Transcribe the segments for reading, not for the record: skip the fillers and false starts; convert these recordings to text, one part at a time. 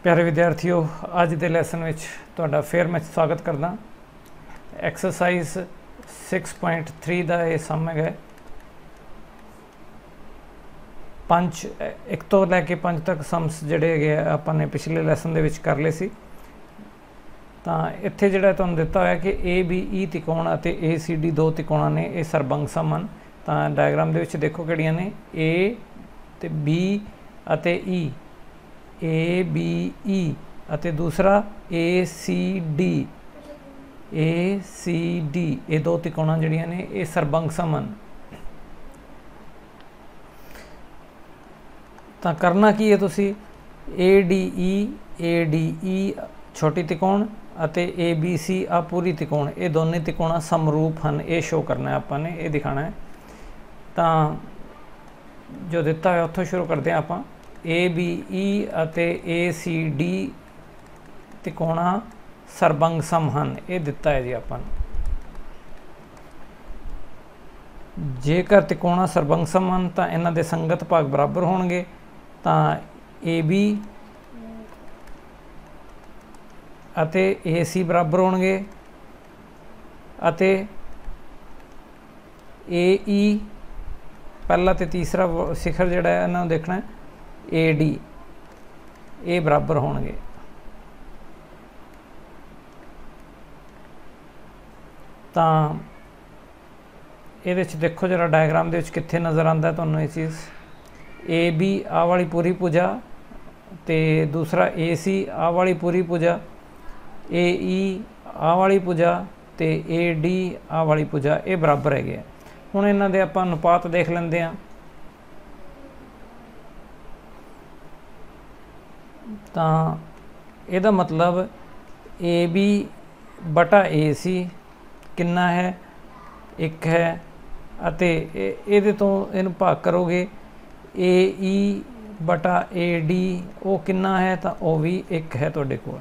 प्यारे विद्यार्थियों, अज के लैसन में तुहाडा फिर मैं स्वागत करदा। एक्सरसाइज 6.3 का ये सम है। पंज एक तो लैके 5 तक सम्स जिहड़े है आपां पिछले लैसन दे विच कर लए सी। तां इत्थे जिहड़ा तुहानूं दिता होया कि ए बी ई त्रिकोण अते ए सी डी दो त्रिकोणां ने, ये सरबंग सम हन। तां डायग्राम दे विच देखो किहड़ियां ने, ए ते बी अते ई, ए बी ई अते दूसरा ए सी डी, ये दो त्रिकोणां जिहड़ियां ने ये सरबंग सम हन। तां करना की है, तुसी ए डी ई छोटी त्रिकोण अते ए बी सी आ पूरी त्रिकोण, ये दोनों त्रिकोण समरूप हैं, ये शो करना है आपां ने, ये दिखाना है। तां जो दिता है उत्थों शुरू करते हैं आपां। ए बी ई अते ए सी डी त्रिकोणा सरबंग सम हन, ये दिता है जी आपां। जेकर त्रिकोणा सरबंग सम हन तां इन्हां दे संगत भाग बराबर होणगे। तां ए बी अते ए सी बराबर होणगे अते ए ई पहला ते तीसरा शिखर जिहड़ा है इन्हां नूं देखना है, ए डी ये बराबर होणगे। तां इहदे विच देखो जरा डायग्राम दे विच कित्थे नज़र आंदा है तुहानूं ये चीज़। ए बी आ वाली पूरी भुजा ते दूसरा ए सी आ वाली पूरी भुजा, ए ई आ वाली भुजा ते ए डी आ वाली भुजा, ये बराबर है। हुण इन्हां दे आपां अनुपात देख लैंदे हां। तां इहदा मतलब ए बी बटा ए सी कितना है, 1 है। अते इहदे तो इहनूं भाग करोगे ए ई बटा ए डी, वो कितना है, तो वह भी 1 है तुहाडे कोल।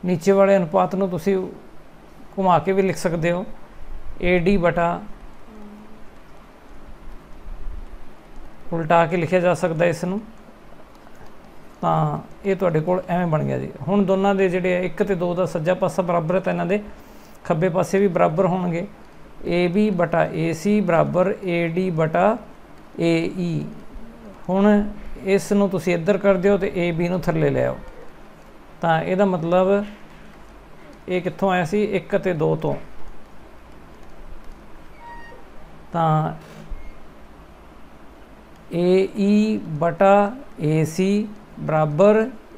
नीचे वाले अनुपात नूं तुसीं घुमा के भी लिख सकते हो, ए डी बटा, उल्टा के लिखा जा सकता है इसनूं। तां ये तुहाडे कोल एवें बन गया जी। हुण दोनों के जिहड़े 1 ते 2 का सज्जा पासा बराबर है, तो इन्हां दे खब्बे पासे भी बराबर होणगे। ए बी बटा ए सी बराबर ए डी बटा ए ई। हुण इस नूं तुसीं इधर कर दिओ ते ए बी नूं थल्ले ले आओ। तां इहदा मतलब ये कित्थों आया सी, 1 ते 2 तो। तां ए ई बटा ए सी बराबर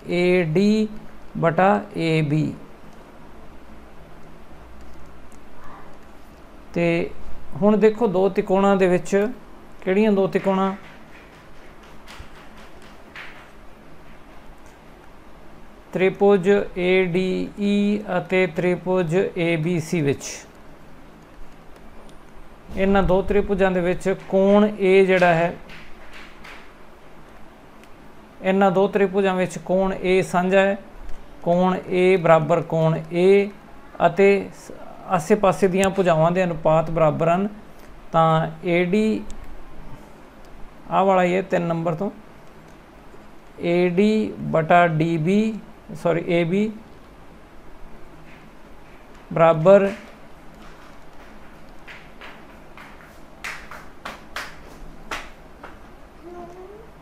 ए डी बटा ए बी। ते हुण देखो दो त्रिकोणां दे विच किहड़ियां दो त्रिकोणां, त्रिभुज ए डी ई अते त्रिभुज ए बी सी विच, इन्हां दो त्रिभुजां दे विच कोण ए जिहड़ा है, इन्हां दो त्रिभुजां विच कोण ए साझा है। कोण ए बराबर कोण ए अते आसे पासे दीआं भुजावां दे अनुपात बराबर हैं। तां ए डी आ वाला ही है 3 नंबर तो, ए डी बटा D B sorry A B बराबर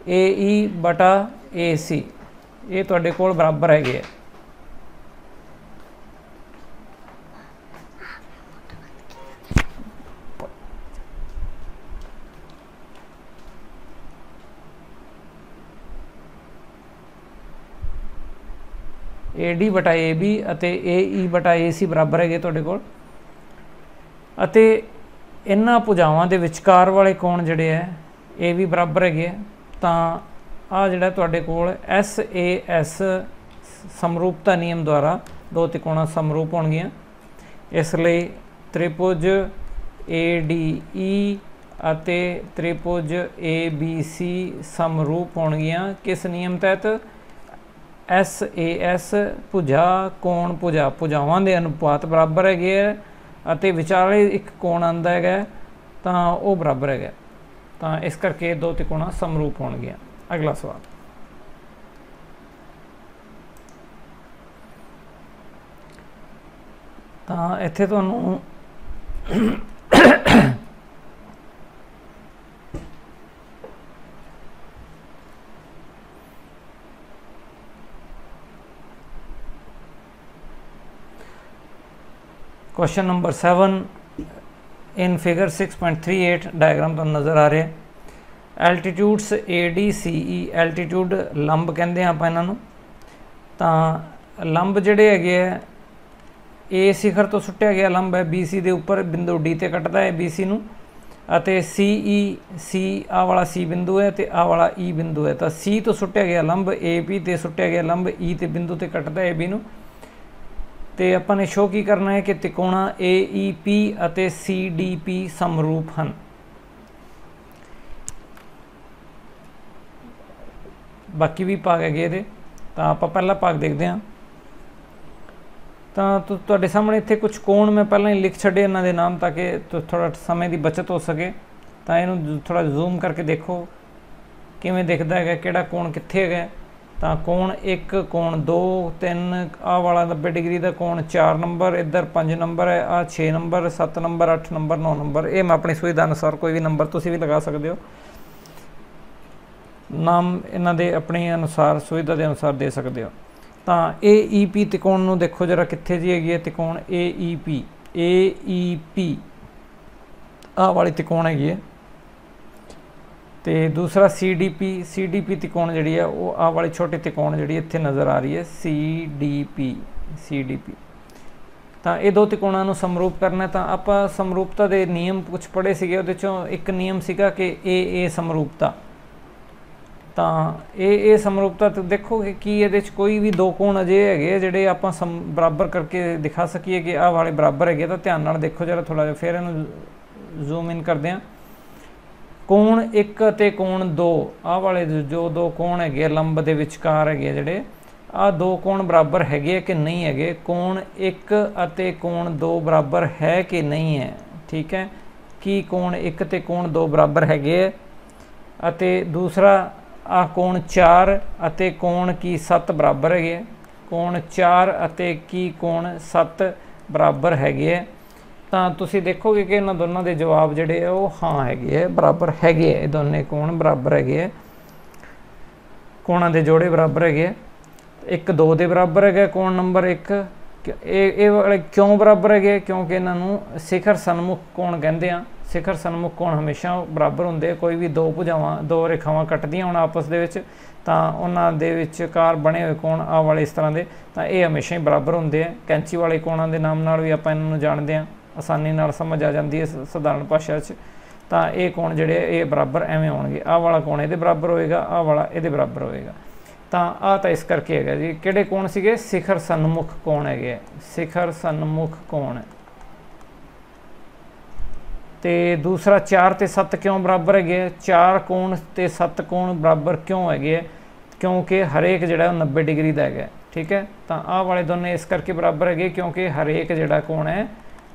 ए ई बटा ए सी, ये तुहाडे कोल बराबर है। ए डी बटा ए बी अते ए ई बटा ए सी बराबर है तुहाडे कोल। अते इन्हां भुजावां दे विचकार वाले कोण जिहड़े है ये भी बराबर है। तां आ जिहड़ा तुहाडे कोल एस ए एस समरूपता नियम द्वारा दो त्रिकोणां समरूप होणगियां। इसलिए त्रिभुज ए डी ई अते त्रिभुज ए बी सी समरूप होणगियां किस नियम तहत, SAS ਭੁਜਾ ਕੋਣ ਭੁਜਾ ਭੁਜਾਵਾਂ ਦੇ ਅਨੁਪਾਤ ਬਰਾਬਰ ਹੈਗੇ ਹੈ ਅਤੇ ਵਿਚਾਲੇ ਇੱਕ ਕੋਣ ਆਉਂਦਾ ਹੈਗਾ ਤਾਂ ਉਹ ਬਰਾਬਰ ਹੈਗਾ, ਤਾਂ ਇਸ ਕਰਕੇ ਦੋ ਤਿਕੋਣਾ ਸਮਰੂਪ ਹੋਣਗੀਆਂ। ਅਗਲਾ ਸਵਾਲ, ਤਾਂ ਇੱਥੇ ਤੁਹਾਨੂੰ question number 7 in figure 6.38 diagram तो नज़र आ रहा है। एल्टीट्यूड्स ADCE एल्टीट्यूड लंब कहते हैं आप इन्हों, तो लंब जोड़े है ए शिखर तो सुटिया गया लंब है BC के उपर बिंदु D ते कटता है BC नूं, अते CE C आ वाला C बिंदु है तो आ वाला E बिंदु है, तो C तो सुटिया गया लंब AP ते सुटिया गया लंब E ते बिंदु ते कटता है AB नूं, तो ਆਪਾਂ ने शो की करना है कि त्रिकोणा AEP ਅਤੇ CDP समरूप हैं। बाकी भी भाग है ये, तो आप पहला भाग देखते हैं। तो तुहाडे सामने इत्थे कुछ कोण मैं पहले ही लिख छड़े इन्हां दे नाम, ताकि थोड़ा समय की बचत हो सके। तो इहनूं थोड़ा जूम करके देखो किवें दिखदा है, किहड़ा कोण कित्थे है। तो कोण 1 कोण 2 3 आ वाला 90 डिग्री का कोण 4 नंबर, इधर 5 नंबर है, आ 6 नंबर 7 नंबर 8 नंबर 9 नंबर। ये मैं अपनी सुविधा अनुसार कोई भी नंबर तुसीं भी लगा सकते हो, नाम इन्हां दे अपने अनुसार सुविधा के अनुसार दे सकते हो। तो AEP त्रिकोण नूं देखो जरा कित्थे जी हैगी है त्रिकोण AEP आ वाली त्रिकोण हैगी है। तो दूसरा CDP त्रिकोण जी है वो आ वाली छोटी त्रिकोण जी इत्थे नज़र आ रही है CDP। तो ये दो त्रिकोणों को समरूप करना, तो आप समरूपता के नियम कुछ पढ़े सीगे, उहदे चों एक नियम सीगा कि ए समरूपता। तो ए समरूपता तो देखो कि ये कोई भी दो कोण अजे है जिहड़े आप बराबर करके दिखा सकीए कि आ वाले बराबर है, तो ध्यान नाल देखो जरा थोड़ा जिहा, फिर इहनूं जूम इन करते हैं। कोण 1 ते कोण 2 आ वाले जो दो कोण है लंब के विचकार है जिहड़े आ दो कोण बराबर है कि नहीं है। कोण 1 अते कोण 2 बराबर है कि नहीं है, ठीक है, कि कोण 1 ते कोण 2 बराबर है। अते दूसरा आ कोण 4 अते कोण की 7 बराबर है, कोण 4 अते की कोण 7 बराबर है। तो तुसी देखोगे कि इन्हां दोनों के जवाब जिहड़े है वो हाँ है, बराबर है, दोनों कोण बराबर है, कोणां दे जोड़े बराबर है। 1 2 के बराबर है कोण नंबर 1, ये वाले क्यों बराबर है, क्योंकि इन्हों शिखर सन्मुख कोण कहते हैं। शिखर सन्मुख कोण हमेशा बराबर होंगे, कोई भी दो भुजावां दो रेखावां कटदियां होण आपस दे विच, तां उन्हां दे विचकार बने हुए कोण आ वाले इस तरह के, तो ये हमेशा ही बराबर होंगे। कैंची वाले कोणां दे नाम नाल भी आपां इन्हां नूं जाणदे हां, आसानी नाल समझ आ जाती है सधारण भाषा च। तो ये कोण जिहड़े ये बराबर एवें होणगे, आ वाला कोण इहदे बराबर होएगा, आ वाला इहदे बराबर होएगा। तो आ तो इस करके है जी, किहड़े कोण सीगे शिखर सन्मुख कोण है, शिखर सन्मुख कोण। तो दूसरा 4 ते 7 क्यों बराबर है, 4 कोण ते 7 कोण बराबर क्यों है, क्योंकि हरेक जिहड़ा 90 डिग्री का है, ठीक है। तो आ वाले दोनों इस करके बराबर है क्योंकि हरेक जिहड़ा कोण है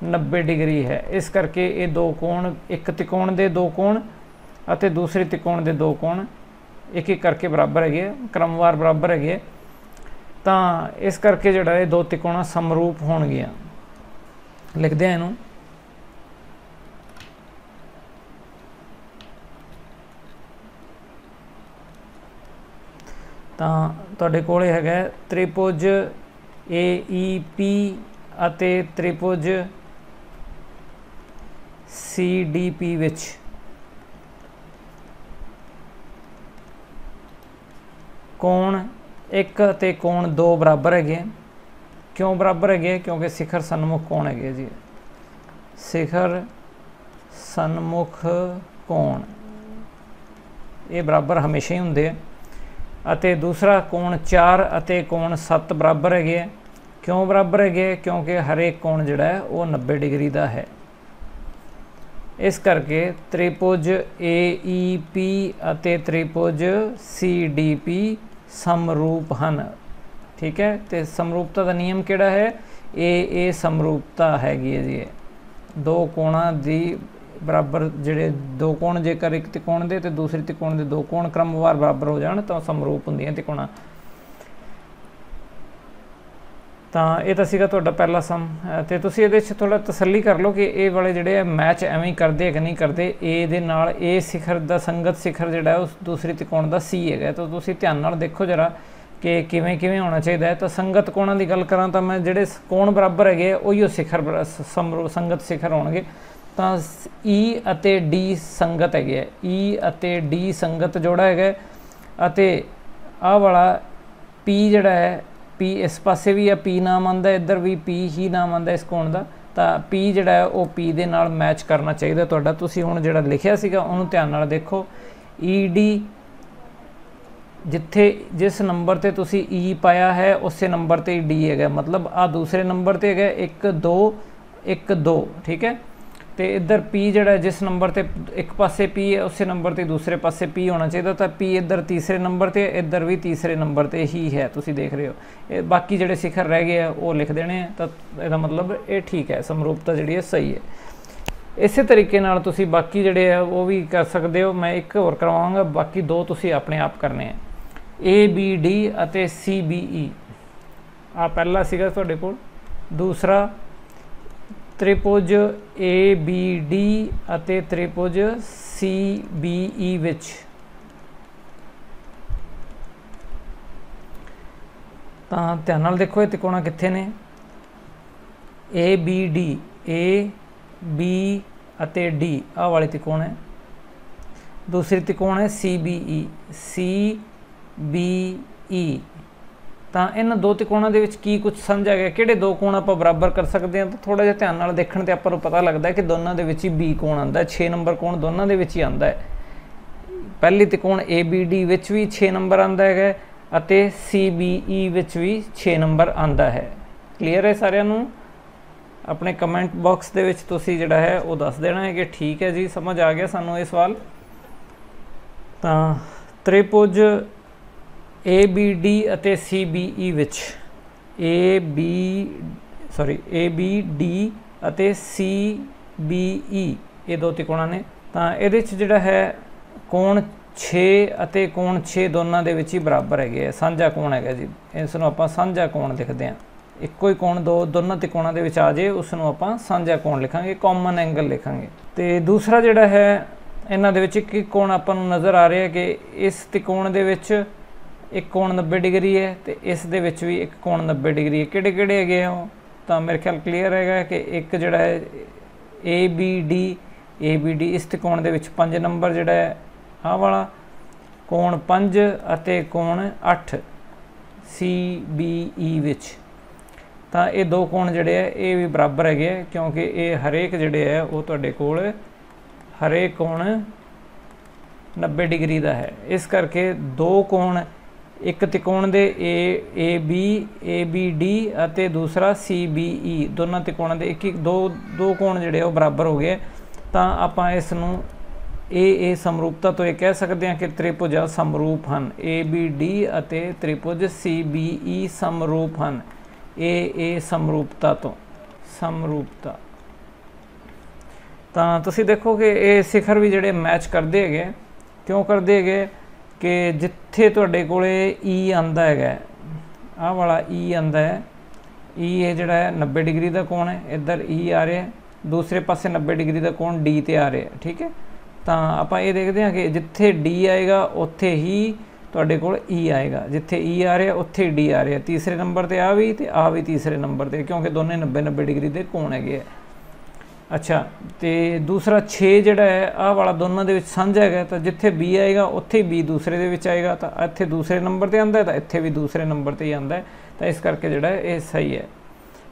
90 डिग्री है, इस करके ये दो कोण, एक त्रिकोण के दो कोण अते दूसरे त्रिकोण के दो कोण एक एक करके बराबर है, क्रमवार बराबर है। तो इस करके जिहड़ा ये दो त्रिकोण समरूप होणगियां। लिखते हैं इनू, तो तुहाडे कोल हैगा त्रिभुज AEP अते त्रिभुज CDP विच कोण 1 ते कोण 2 बराबर है। क्यों बराबर है, क्योंकि शिखर सन्मुख कोण है जी, शिखर सन्मुख कोण ये बराबर हमेशा ही होंगे। अते दूसरा कोण 4 अते कोण 7 बराबर है। क्यों बराबर है, क्योंकि हरेक कोण जिहड़ा है वो 90 डिग्री का है। इस करके त्रिभुज AEP अते त्रिभुज CDP समरूप हैं। ठीक है। तो समरूपता का नियम किहड़ा है, ये समरूपता हैगी है जी। दो कोणां दी बराबर जिहड़े दो कोण जेकर एक त्रिकोण दे ते दूसरे त्रिकोण दे दो कोण क्रमवार बराबर हो जाण तां समरूप हुंदियां त्रिकोणां। ਤਾਂ ਇਹ ਤਾਂ ਸੀਗਾ ਤੁਹਾਡਾ ਪਹਿਲਾ ਸਮ। ਅਤੇ ਤੁਸੀਂ ਇਹਦੇ 'ਚ ਥੋੜ੍ਹਾ ਤਸੱਲੀ ਕਰ ਲਓ ਕਿ ਇਹ ਵਾਲੇ ਜਿਹੜੇ ਮੈਚ ਐਵੇਂ ਕਰਦੇ ਕਿ ਨਹੀਂ ਕਰਦੇ। ਏ ਦੇ ਨਾਲ ਇਹ ਸਿਖਰ ਦਾ ਸੰਗਤ ਸਿਖਰ ਜਿਹੜਾ ਉਸ ਦੂਸਰੀ ਤਿਕੋਣ ਦਾ ਸੀ ਹੈਗਾ। ਤਾਂ ਤੁਸੀਂ ਧਿਆਨ ਨਾਲ ਦੇਖੋ ਜਰਾ ਕਿ ਕਿਵੇਂ ਕਿਵੇਂ ਹੋਣਾ ਚਾਹੀਦਾ ਹੈ। ਤਾਂ ਸੰਗਤ ਕੋਣਾਂ ਦੀ ਗੱਲ ਕਰਾਂ ਤਾਂ ਮੈਂ ਜਿਹੜੇ ਕੋਣ ਬਰਾਬਰ ਹੈਗੇ ਉਹੀਓ ਸਿਖਰ ਸੰਗਤ ਸਿਖਰ ਹੋਣਗੇ। ਤਾਂ ਈ ਅਤੇ ਡੀ ਸੰਗਤ ਹੈਗੇ, ਈ ਅਤੇ ਡੀ ਸੰਗਤ ਜੋੜਾ ਹੈਗਾ। ਅਤੇ ਆਹ ਵਾਲਾ ਪੀ ਜਿਹੜਾ ਹੈ, ਪੀ इस पासे भी पी नाम आंदा, इधर भी पी ही नाम आंदा इस कोण का। तो पी जिहड़ा है वो पी दे नाल मैच करना चाहिए तुहाडा। तुसीं हुण जिहड़ा लिखिया सीगा उहनूं ध्यान नाल देखो। ई डी जिथे जिस नंबर ते तुसीं ई पाया है उस नंबर ते डी है, मतलब आ दूसरे नंबर ते है 1 2, ठीक है। तो इधर पी जिहड़ा जिस नंबर ते एक पासे पी है उस नंबर ते दूसरे पासे पी होना चाहिए। तो पी इधर तीसरे नंबर ते, इधर भी तीसरे नंबर ते ही है, तुसीं देख रहे हो। ये बाकी जिहड़े शिखर रह गए हैं वो लिख देने। तो इसदा मतलब ये ठीक है, समरूपता जिहड़ी है सही है। इस तरीके नाल तुसीं बाकी जिहड़े है वो भी कर सकते हो। मैं एक होर करवाऊँगा, बाकी दो तुसीं अपने आप करने हैं। ए बी डी अते सी बी ई आ पहला सीगा तुहाडे कोल। दूसरा त्रिभुज ए बी डी अते त्रिभुज सी बी ई विच तां ध्यान नाल देखो ये त्रिकोण कित्थे ने। A B D, A B अते डी आ वाले त्रिकोण है। दूसरी त्रिकोण है C B E, C B E. ਤਾਂ ਇਹਨਾਂ ਦੋ ਤਿਕੋਣਾਂ ਦੇ ਵਿੱਚ ਕੀ ਕੁਝ ਸਮਝ ਆ ਗਿਆ, ਕਿਹੜੇ ਦੋ ਕੋਣ ਆਪਾਂ ਬਰਾਬਰ ਕਰ ਸਕਦੇ ਹਾਂ। ਤਾਂ ਥੋੜ੍ਹਾ ਜਿਹਾ ਧਿਆਨ ਨਾਲ ਦੇਖਣ 'ਤੇ ਆਪਾਂ ਨੂੰ ਪਤਾ ਲੱਗਦਾ ਕਿ ਦੋਨਾਂ ਦੇ ਵਿੱਚ ਹੀ ਬੀ ਕੋਣ ਆਉਂਦਾ, 6 ਨੰਬਰ ਕੋਣ ਦੋਨਾਂ ਦੇ ਵਿੱਚ ਹੀ ਆਉਂਦਾ ਹੈ। ਪਹਿਲੀ ਤਿਕੋਣ ਏ ਬੀ ਡੀ ਵਿੱਚ ਵੀ 6 ਨੰਬਰ ਆਉਂਦਾ ਹੈਗਾ ਅਤੇ ਸੀ ਬੀ ਈ ਵਿੱਚ ਵੀ 6 ਨੰਬਰ ਆਉਂਦਾ ਹੈ। ਕਲੀਅਰ ਹੈ ਸਾਰਿਆਂ ਨੂੰ? ਆਪਣੇ ਕਮੈਂਟ ਬਾਕਸ ਦੇ ਵਿੱਚ ਤੁਸੀਂ ਜਿਹੜਾ ਹੈ ਉਹ ਦੱਸ ਦੇਣਾ ਹੈ ਕਿ ਠੀਕ ਹੈ ਜੀ, ਸਮਝ ਆ ਗਿਆ ਸਾਨੂੰ ਇਹ ਸਵਾਲ। ਤਾਂ ਤ੍ਰਿਭੁਜ ए बी डी ਅਤੇ सी बी ई ਵਿੱਚ ए बी डी ਅਤੇ सी बी ई ਇਹ ਦੋ ਤਿਕੋਣਾਂ ਨੇ। ਤਾਂ ਇਹਦੇ 'ਚ ਜਿਹੜਾ ਹੈ ਕੋਣ 6 ਅਤੇ ਕੋਣ 6 ਦੋਨਾਂ ਦੇ ਵਿੱਚ ਹੀ ਬਰਾਬਰ ਹੈਗੇ ਆ, ਸਾਂਝਾ ਕੋਣ ਹੈਗਾ ਜੀ। ਇਸ ਨੂੰ ਆਪਾਂ ਸਾਂਝਾ ਕੋਣ ਲਿਖਦੇ ਹਾਂ। ਇੱਕੋ ਹੀ ਕੋਣ ਦੋਨਾਂ ਤਿਕੋਣਾਂ ਦੇ ਵਿੱਚ ਆ ਜੇ ਉਸ ਨੂੰ ਆਪਾਂ ਸਾਂਝਾ ਕੋਣ ਲਿਖਾਂਗੇ, ਕਾਮਨ ਐਂਗਲ ਲਿਖਾਂਗੇ। ਤੇ ਦੂਸਰਾ ਜਿਹੜਾ ਹੈ ਇਹਨਾਂ ਦੇ ਵਿੱਚ ਇੱਕ ਕੋਣ ਆਪਾਂ ਨੂੰ ਨਜ਼ਰ ਆ ਰਿਹਾ ਕਿ ਇਸ ਤਿਕੋਣ ਦੇ ਵਿੱਚ एक कोण 90 डिग्री है तो इस दे विच भी एक कोण 90 डिग्री है। किहड़े किहड़े हैगे हो? तो मेरे ख्याल क्लीयर है कि एक जिहड़ा है ए बी डी इस त्रिकोण दे विच 5 नंबर जिहड़ा है आह वाला कोण 5 अते कोण 8 सी बी ई विच। तो ये दो कोण जिहड़े है ये भी बराबर हैगे क्योंकि ये हरेक जिहड़े है वो तुहाडे कोल हरेक कोण 90 डिग्री का है। इस करके दो कोण एक त्रिकोण दे ए बी डी ਅਤੇ दूसरा सी बी ई दोनों त्रिकोणों ਦੇ एक दो कोण ਜਿਹੜੇ ਉਹ बराबर हो गए। ਤਾਂ ਆਪਾਂ ਇਸ ਨੂੰ ਇਹ ਸਮਰੂਪਤਾ ਤੋਂ ਇਹ ਕਹਿ ਸਕਦੇ ਹਾਂ ਕਿ ਤ੍ਰਿਭੁਜ ਸਮਰੂਪ ਹਨ। ए बी डी ਅਤੇ ਤ੍ਰਿਭੁਜ सी बी ई ਸਮਰੂਪ ਹਨ। ਇਹ ਸਮਰੂਪਤਾ ਤੋਂ ਸਮਰੂਪਤਾ। ਤਾਂ ਤੁਸੀਂ ਦੇਖੋ ਕਿ ਇਹ ਸਿਖਰ ਵੀ ਜਿਹੜੇ ਮੈਚ ਕਰਦੇ ਹੈਗੇ। ਕਿਉਂ ਕਰਦੇ ਹੈਗੇ कि जिथे तुहाडे कोले ई आंदा है, आह वाला ई आंदा है, ई है जिहड़ा है 90 डिग्री का कोण है, इधर ई आ रहा है, दूसरे पासे 90 डिग्री का कोण डी ते आ रहा है, ठीक है। तो आपां ये देखते हैं कि जिथे डी आएगा उत्थे ही तुहाडे कोल ई आएगा, जिथे ई आ रहा उत्थे डी आ रहा। तीसरे नंबर ते आ भी तीसरे नंबर ते, क्योंकि दोनों 90 डिग्री के कोण है। अच्छा, तो दूसरा 6 जिहड़ा है आह वाला दोनों के साझा है। तो जिथे बी आएगा उत्थे बी दूसरे दे विच आएगा। तो इत्थे दूसरे नंबर पर आता है तो इत्थे भी दूसरे नंबर पर ही आता है। तो इस करके जिहड़ा है ये सही है।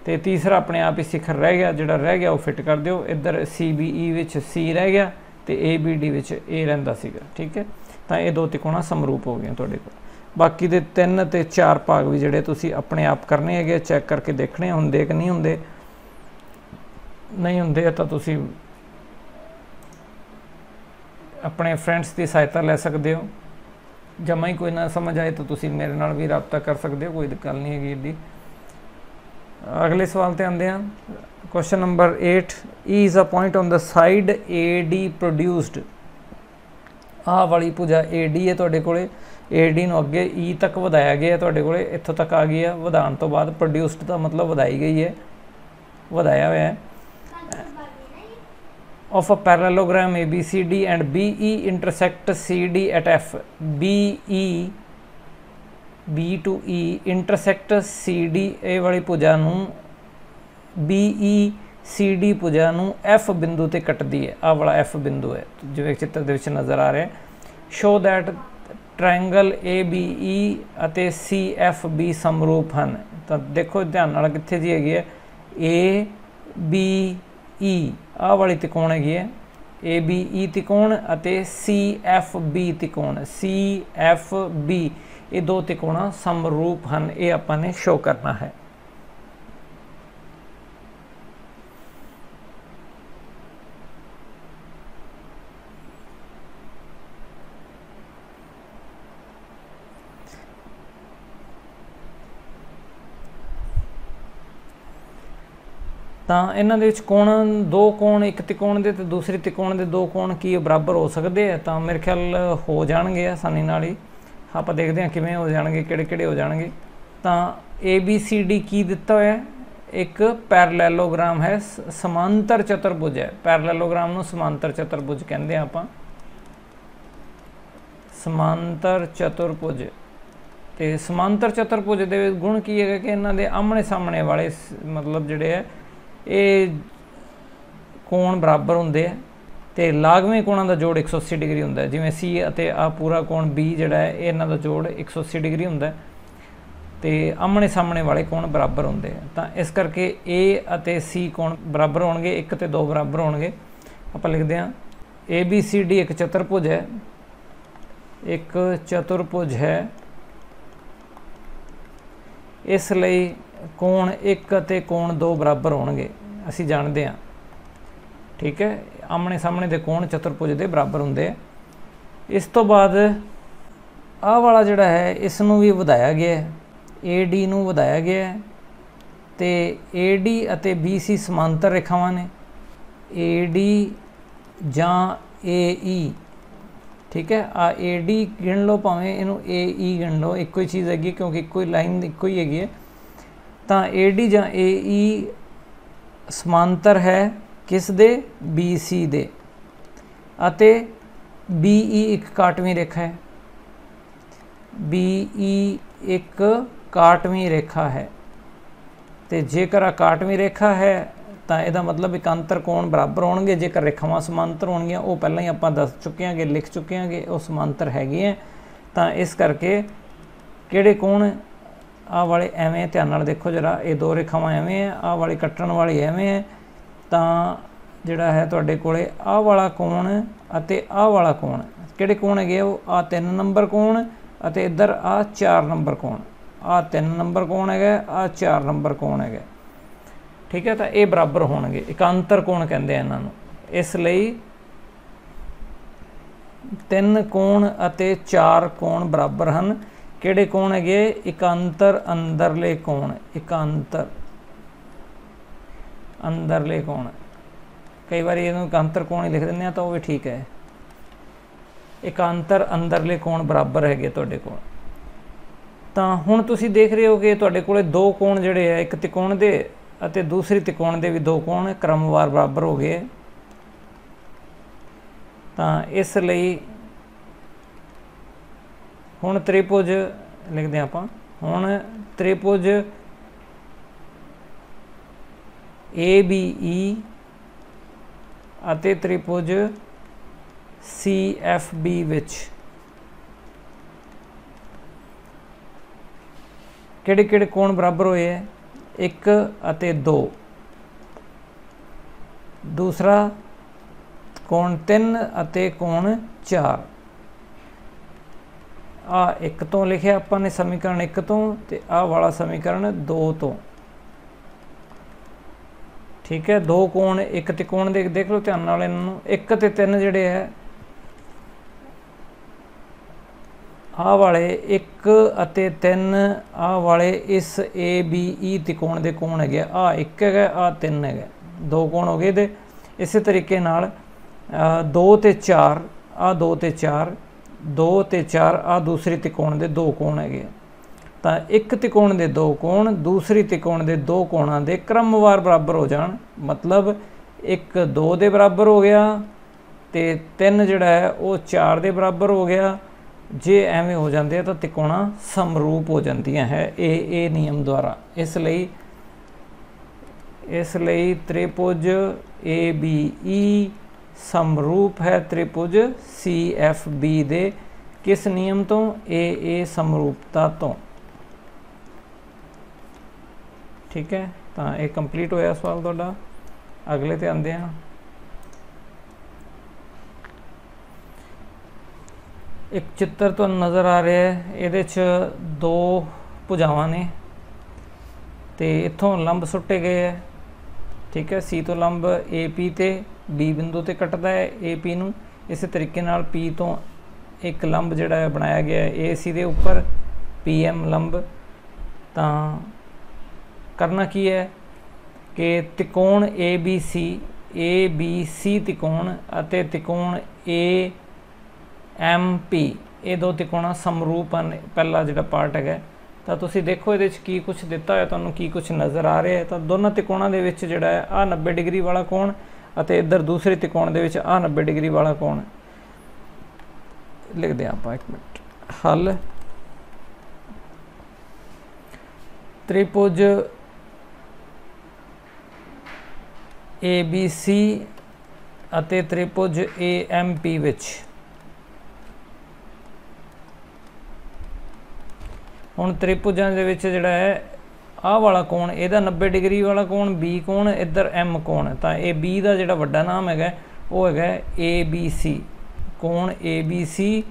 तो तीसरा अपने आप ही शिखर रह गया, जिहड़ा रह गया वो फिट कर दिओ। इधर सी बी ई विच सी रह गया तो ए बी डी विच ए रहिंदा सीगा, ठीक है। तो ये दो त्रिकोण समरूप हो गए तुहाडे कोल। बाकी दे 3 ते 4 भाग भी जिहड़े तुसीं अपने आप करने हैगे, चैक करके देखने हुंदे कि नहीं हुंदे। नहीं होंगे तो तुसी अपने फ्रेंड्स की सहायता ले सकते हो। जमा ही कोई ना समझ आए तो तुसी मेरे नाल भी रब्ता कर सकते हो, कोई गल नहीं हैगी एडी। अगले सवाल ते आंदे हैं। Question number 8, E is a point on the side A D produced. आह वाली भुजा ए डी है तुहाडे कोले, ए डी नूं अगे ई तक वधाया गया तुहाडे कोले, इत्थों तक आ गई है। वधाण तो बाद प्रोड्यूस्ड का मतलब वधाई गई है, वधाया हुआ है। Of a parallelogram A B C D and B E intersect C D at F. B E B to E intersect C D, ये वाली भुजा नूं बी ई सी डी भुजा नूं एफ बिंदु ते कटदी है। आ वाला एफ बिंदु है जिवें चित्र दे विच नज़र आ रहा है। Show that triangle A B E अते सी एफ बी समरूप हैं। तो देखो ध्यान नाल कित्थे जी हैगी है, ए बी ई आ वाली त्रिकोण हैगी है, ए बी ई त्रिकोण अते सी एफ बी त्रिकोण, सी एफ बी ये दो त्रिकोण समरूप हैं, ये आपां ने शो करना है। ਤਾਂ ਇਹਨਾਂ ਦੇ ਵਿੱਚ ਕੋਣ, ਦੋ ਕੋਣ, ਇੱਕ ਤਿਕੋਣ ਦੇ ਤੇ ਦੂਸਰੀ ਤਿਕੋਣ ਦੇ ਦੋ ਕੋਣ ਕੀ ਬਰਾਬਰ ਹੋ ਸਕਦੇ ਆ? ਤਾਂ ਮੇਰੇ ਖਿਆਲ ਹੋ ਜਾਣਗੇ ਆਸਾਨੀ ਨਾਲ ਹੀ। ਆਪਾਂ ਦੇਖਦੇ ਹਾਂ ਕਿਵੇਂ ਹੋ ਜਾਣਗੇ, ਕਿਹੜੇ ਕਿਹੜੇ ਹੋ ਜਾਣਗੇ। ਤਾਂ ए बी सी डी की दिता होया, एक पैरेललोग्राम है, समांतर चतुर्भुज है। पैरेललोग्राम नूं समांतर चतुर्भुज कहंदे आपां, समांतर चतुर्भुज। तो समांतर चतुर्भुज के गुण की है कि इन्हां दे आमने सामने वाले मतलब जिहड़े है ये कोण बराबर हुंदे है, तो लागवें कोणां दा जोड़ 180 डिग्री हुंदा है। जिवें सी अते आ पूरा कोण बी जिहड़ा है इन्हां दा जोड़ 180 डिग्री हुंदा है, तो आमने सामने वाले कोण बराबर होंगे। तो इस करके ए अते सी कोण बराबर होणगे, एक ते दो बराबर होणगे। आपां लिखते हैं ए बी सी डी एक चतुर्भुज है, एक चतुर्भुज है, इसलिए कोण एक अते कोण दो बराबर होणगे, असीं जाणदे हां। ठीक है, आमने सामने दे कोण चतुर्भुज दे बराबर होंगे। इस तो बाद आह वाला जिहड़ा है इसनूं भी वधाया गया है, ए डी नूं वधाया गया है, तो ए डी अते बी सी समांतर रेखावां ने, ए डी जां ए ई। ठीक है, आ ए डी गिण लो भावें इनू ए ई गिण लो, इक्को ही चीज़ हैगी क्योंकि इक्को ही लाइन इक्को ही हैगी है। तो ए डी जां ए ई समांतर है किस दे, बी सी दे, अते बी ई एक काटवीं रेखा है, बी ई एक काटवीं रेखा है। तो जेकर आ काटवीं रेखा है तो यदा मतलब एकांतर कोण बराबर होणगे। जेकर रेखावां समांतर होणगियां, वो पहलां ही आपां दस चुके हैं, लिख चुके हैं कि वो समांतर हैगे हैं। तो इस करके किहड़े कोण आ वाले एवें, ध्यान नाल देखो जरा, ये दो रेखावां एवें है, आ वाली कट्टण वाली एवें है। तो जिहड़ा है तुहाडे कोले आ वाला कोण अते आ वाला कोण, किहड़े कोण हैगे, वो आ 3 नंबर कोण अते इधर आ 4 नंबर कोण, आ 3 नंबर कोण है, आ 4 नंबर कोण है। ठीक है, तो ये बराबर होणगे, एकांतर कोण कहंदे आ इन्हां नूं। इसलिए 3 कोण अते 4 कोण बराबर हैं। किहड़े कोण हैगे, एकांतर अंदरले कोण, एकांतर अंदरले कोण। कई बार इहनूं एकांतर कोण ही लिख दिंदे आ, तो वो भी ठीक है। एकांतर अंदरले कोण बराबर हैगे तुहाडे कोल। तो हुण तुसीं देख रहे हो कि तुहाडे कोले दो कोण जिहड़े है, एक त्रिकोण दे अते दूसरी त्रिकोण दे भी दो कोण क्रमवार बराबर हो गए। तो इसलिए हुण त्रिभुज लिखते हैं आपां, हुण त्रिभुज ए बी ई अते त्रिभुज सी एफ बी विच किहड़े किहड़े कोण बराबर होए है, 1 अते 2, दूसरा कोण 3 अते कोण 4। आ 1 तो लिखिया आपां ने समीकरण 1 तो, ते आ वाला समीकरण 2 तो। ठीक है, दो कोण एक त्रिकोण दे देख लो ध्यान नाल इन्हां नूं, 1 ते 3 जिहड़े है ਆਹ ਵਾਲੇ 1 ਅਤੇ 3 ਆਹ ਵਾਲੇ ਇਸ ABE ਤਿਕੋਣ ਦੇ ਕੋਣ ਹੈਗੇ ਆ 1 ਹੈਗਾ ਆ 3 ਹੈਗਾ, 2 ਕੋਣ ਹੋ ਗਏ ਇਹਦੇ। ਇਸੇ ਤਰੀਕੇ ਨਾਲ 2 ਤੇ 4 ਆ 2 ਤੇ 4 2 ਤੇ 4 ਆ ਦੂਸਰੀ ਤਿਕੋਣ ਦੇ 2 ਕੋਣ ਹੈਗੇ। ਤਾਂ ਇੱਕ ਤਿਕੋਣ ਦੇ 2 ਕੋਣ ਦੂਸਰੀ ਤਿਕੋਣ ਦੇ 2 ਕੋਣਾਂ ਦੇ ਕ੍ਰਮਵਾਰ ਬਰਾਬਰ ਹੋ ਜਾਣ, ਮਤਲਬ 1 2 ਦੇ ਬਰਾਬਰ ਹੋ ਗਿਆ ਤੇ 3 ਜਿਹੜਾ ਹੈ ਉਹ 4 ਦੇ ਬਰਾਬਰ ਹੋ ਗਿਆ। ਜੇ ਐਵੇਂ ਹੋ ਜਾਂਦੇ ਆ ਤਾਂ ਤਿਕੋਣਾ ਸਮਰੂਪ ਹੋ ਜਾਂਦੀਆਂ ਹੈ ਇਹ ਨਿਯਮ ਦੁਆਰਾ। ਇਸ ਲਈ ਤ੍ਰਿਭੁਜ ABE ਸਮਰੂਪ ਹੈ ਤ੍ਰਿਭੁਜ CFB ਦੇ ਕਿਸ ਨਿਯਮ ਤੋਂ? AA ਸਮਰੂਪਤਾ ਤੋਂ। ठीक है, तो ये कंप्लीट होया सवाल तुहाडा। अगले ते आंदे हैं। एक चित्र तो नज़र आ रहा है, ये 2 भुजावां ने ते इत्थों लंब सुट्टे गए है। ठीक है, C तो लंब AP ते B बिंदु ते कटदा है AP नूं। इस तरीके नाल P तो एक लंब जिहड़ा है बनाया गया है AC दे उपर PM लंब। तां करना की है कि त्रिकोण ABC त्रिकोण अते त्रिकोण AMP ये 2 त्रिकोण समरूप हैं। पहला जिहड़ा पार्ट है तो तुसीं देखो ये की कुछ दिता है, तुहानूं की कुछ नज़र आ रहा है। तो दोनों त्रिकोणों के विच जिहड़ा है आ 90 डिग्री वाला कोण अते इधर दूसरे त्रिकोण के विच आ 90 डिग्री वाला कोण। लिखते हैं आप, एक मिनट। हल त्रिभुज ABC ਅਤੇ त्रिभुज AMP ਵਿੱਚ ਹੁਣ त्रिभुजां ਦੇ ਵਿੱਚ ਜਿਹੜਾ ਹੈ ਆਹ ਵਾਲਾ ਕੋਣ ਇਹਦਾ 90 ਡਿਗਰੀ ਵਾਲਾ ਕੋਣ B ਕੋਣ, ਇੱਧਰ M ਕੋਣ। ਤਾਂ ਇਹ B ਦਾ ਜਿਹੜਾ ਵੱਡਾ ਨਾਮ ਹੈਗਾ ਉਹ ਹੈਗਾ ABC। ਕੋਣ ABC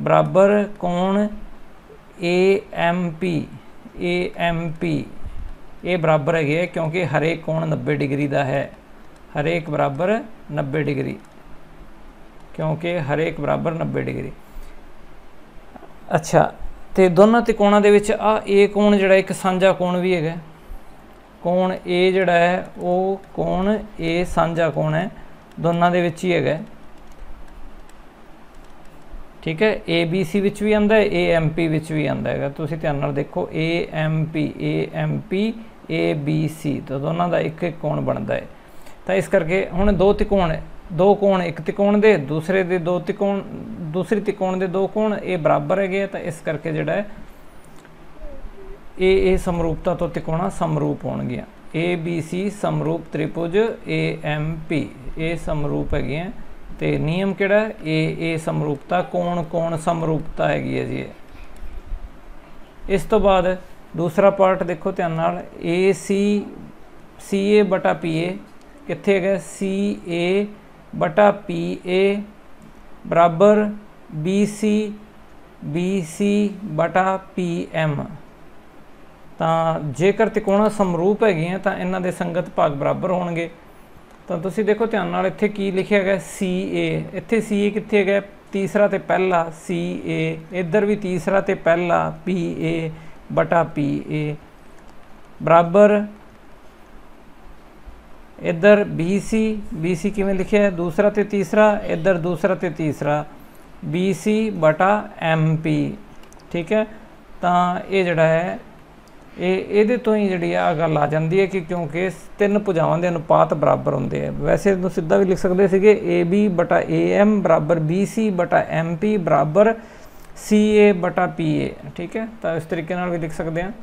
ਬਰਾਬਰ ਕੋਣ AMP ये बराबर है क्योंकि हरेक कोण 90 डिग्री का है। हरेक बराबर 90 डिग्री, क्योंकि हरेक बराबर 90 डिग्री। अच्छा, तो दोनों त्रिकोणों के विच आ ए कोण जिहड़ा एक सांझा कोण भी है। कोण ए जिहड़ा है वो कोण ए सांझा कोण है, दोनों के विच ही है। ठीक है, ABC विच भी आंदा है, AMP विच भी आंदा है। तुसीं ध्यान नाल देखो AMP ABC तो दोनों का एक एक कोण बनता है। तो इस करके हुण 2 कोण एक त्रिकोण दे दूसरे दे 2 त्रिकोण दूसरी त्रिकोण दे 2 कोण ये बराबर है। तो इस करके जिहड़ा है ए समरूपता तो त्रिकोणा समरूप होणगियां। ABC समरूप त्रिभुज AMP ये समरूप है। तो नियम किहड़ा ए समरूपता कोण कोण समरूपता हैगी है जी। इस तो बाद दूसरा पार्ट देखो ध्यान नाल CA बटा PA कित्थे है CA बटा PA बराबर BC बटा PM। तो जेकर त्रिकोणा समरूप है तो इन्हां दे संगत भाग बराबर होणगे। तो तुसीं देखो ध्यान नाल इत्थे की लिखिया गया CA, इत्थे CA कित्थे है तीसरा ते पहला CA, इधर भी तीसरा ते पहला PA बटा PA बराबर इधर BC किवें लिखिया है दूसरा ते तीसरा, इधर दूसरा ते तीसरा BC बटा MP। ठीक है, तो ये जिहड़ा है ये तो ही जी गल आ जाती है कि क्योंकि 3 भुजावां के अनुपात बराबर होंगे हैं। वैसे तो सीधा भी लिख सकते थे AB बटा AM बराबर BC बटा MP बराबर CA बटा PA। ठीक है, तो इस तरीके भी लिख सकते हैं।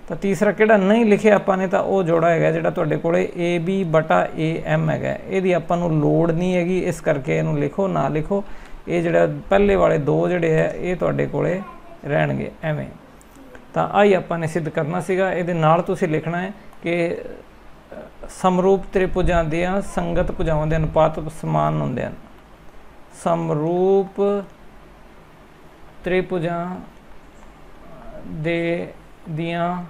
तो तीसरा किहड़ा नहीं लिखे आपने तो वह जोड़ा है जिहड़ा तुहाडे कोले AB बटा AM है, ये आपां नूं लोड़ नहीं हैगी, इस करके इहनूं लिखो ना लिखो। ये जिहड़ा पहले वाले 2 जिहड़े है ये तुहाडे कोले रहणगे एवें। तो आई आपां सिद्ध करना सीगा। इहदे नाल तुसीं लिखना है कि समरूप त्रिभुजां दियां संगत भुजावां दे अनुपात समान हुंदे हन। समरूप त्रिभुजां दियां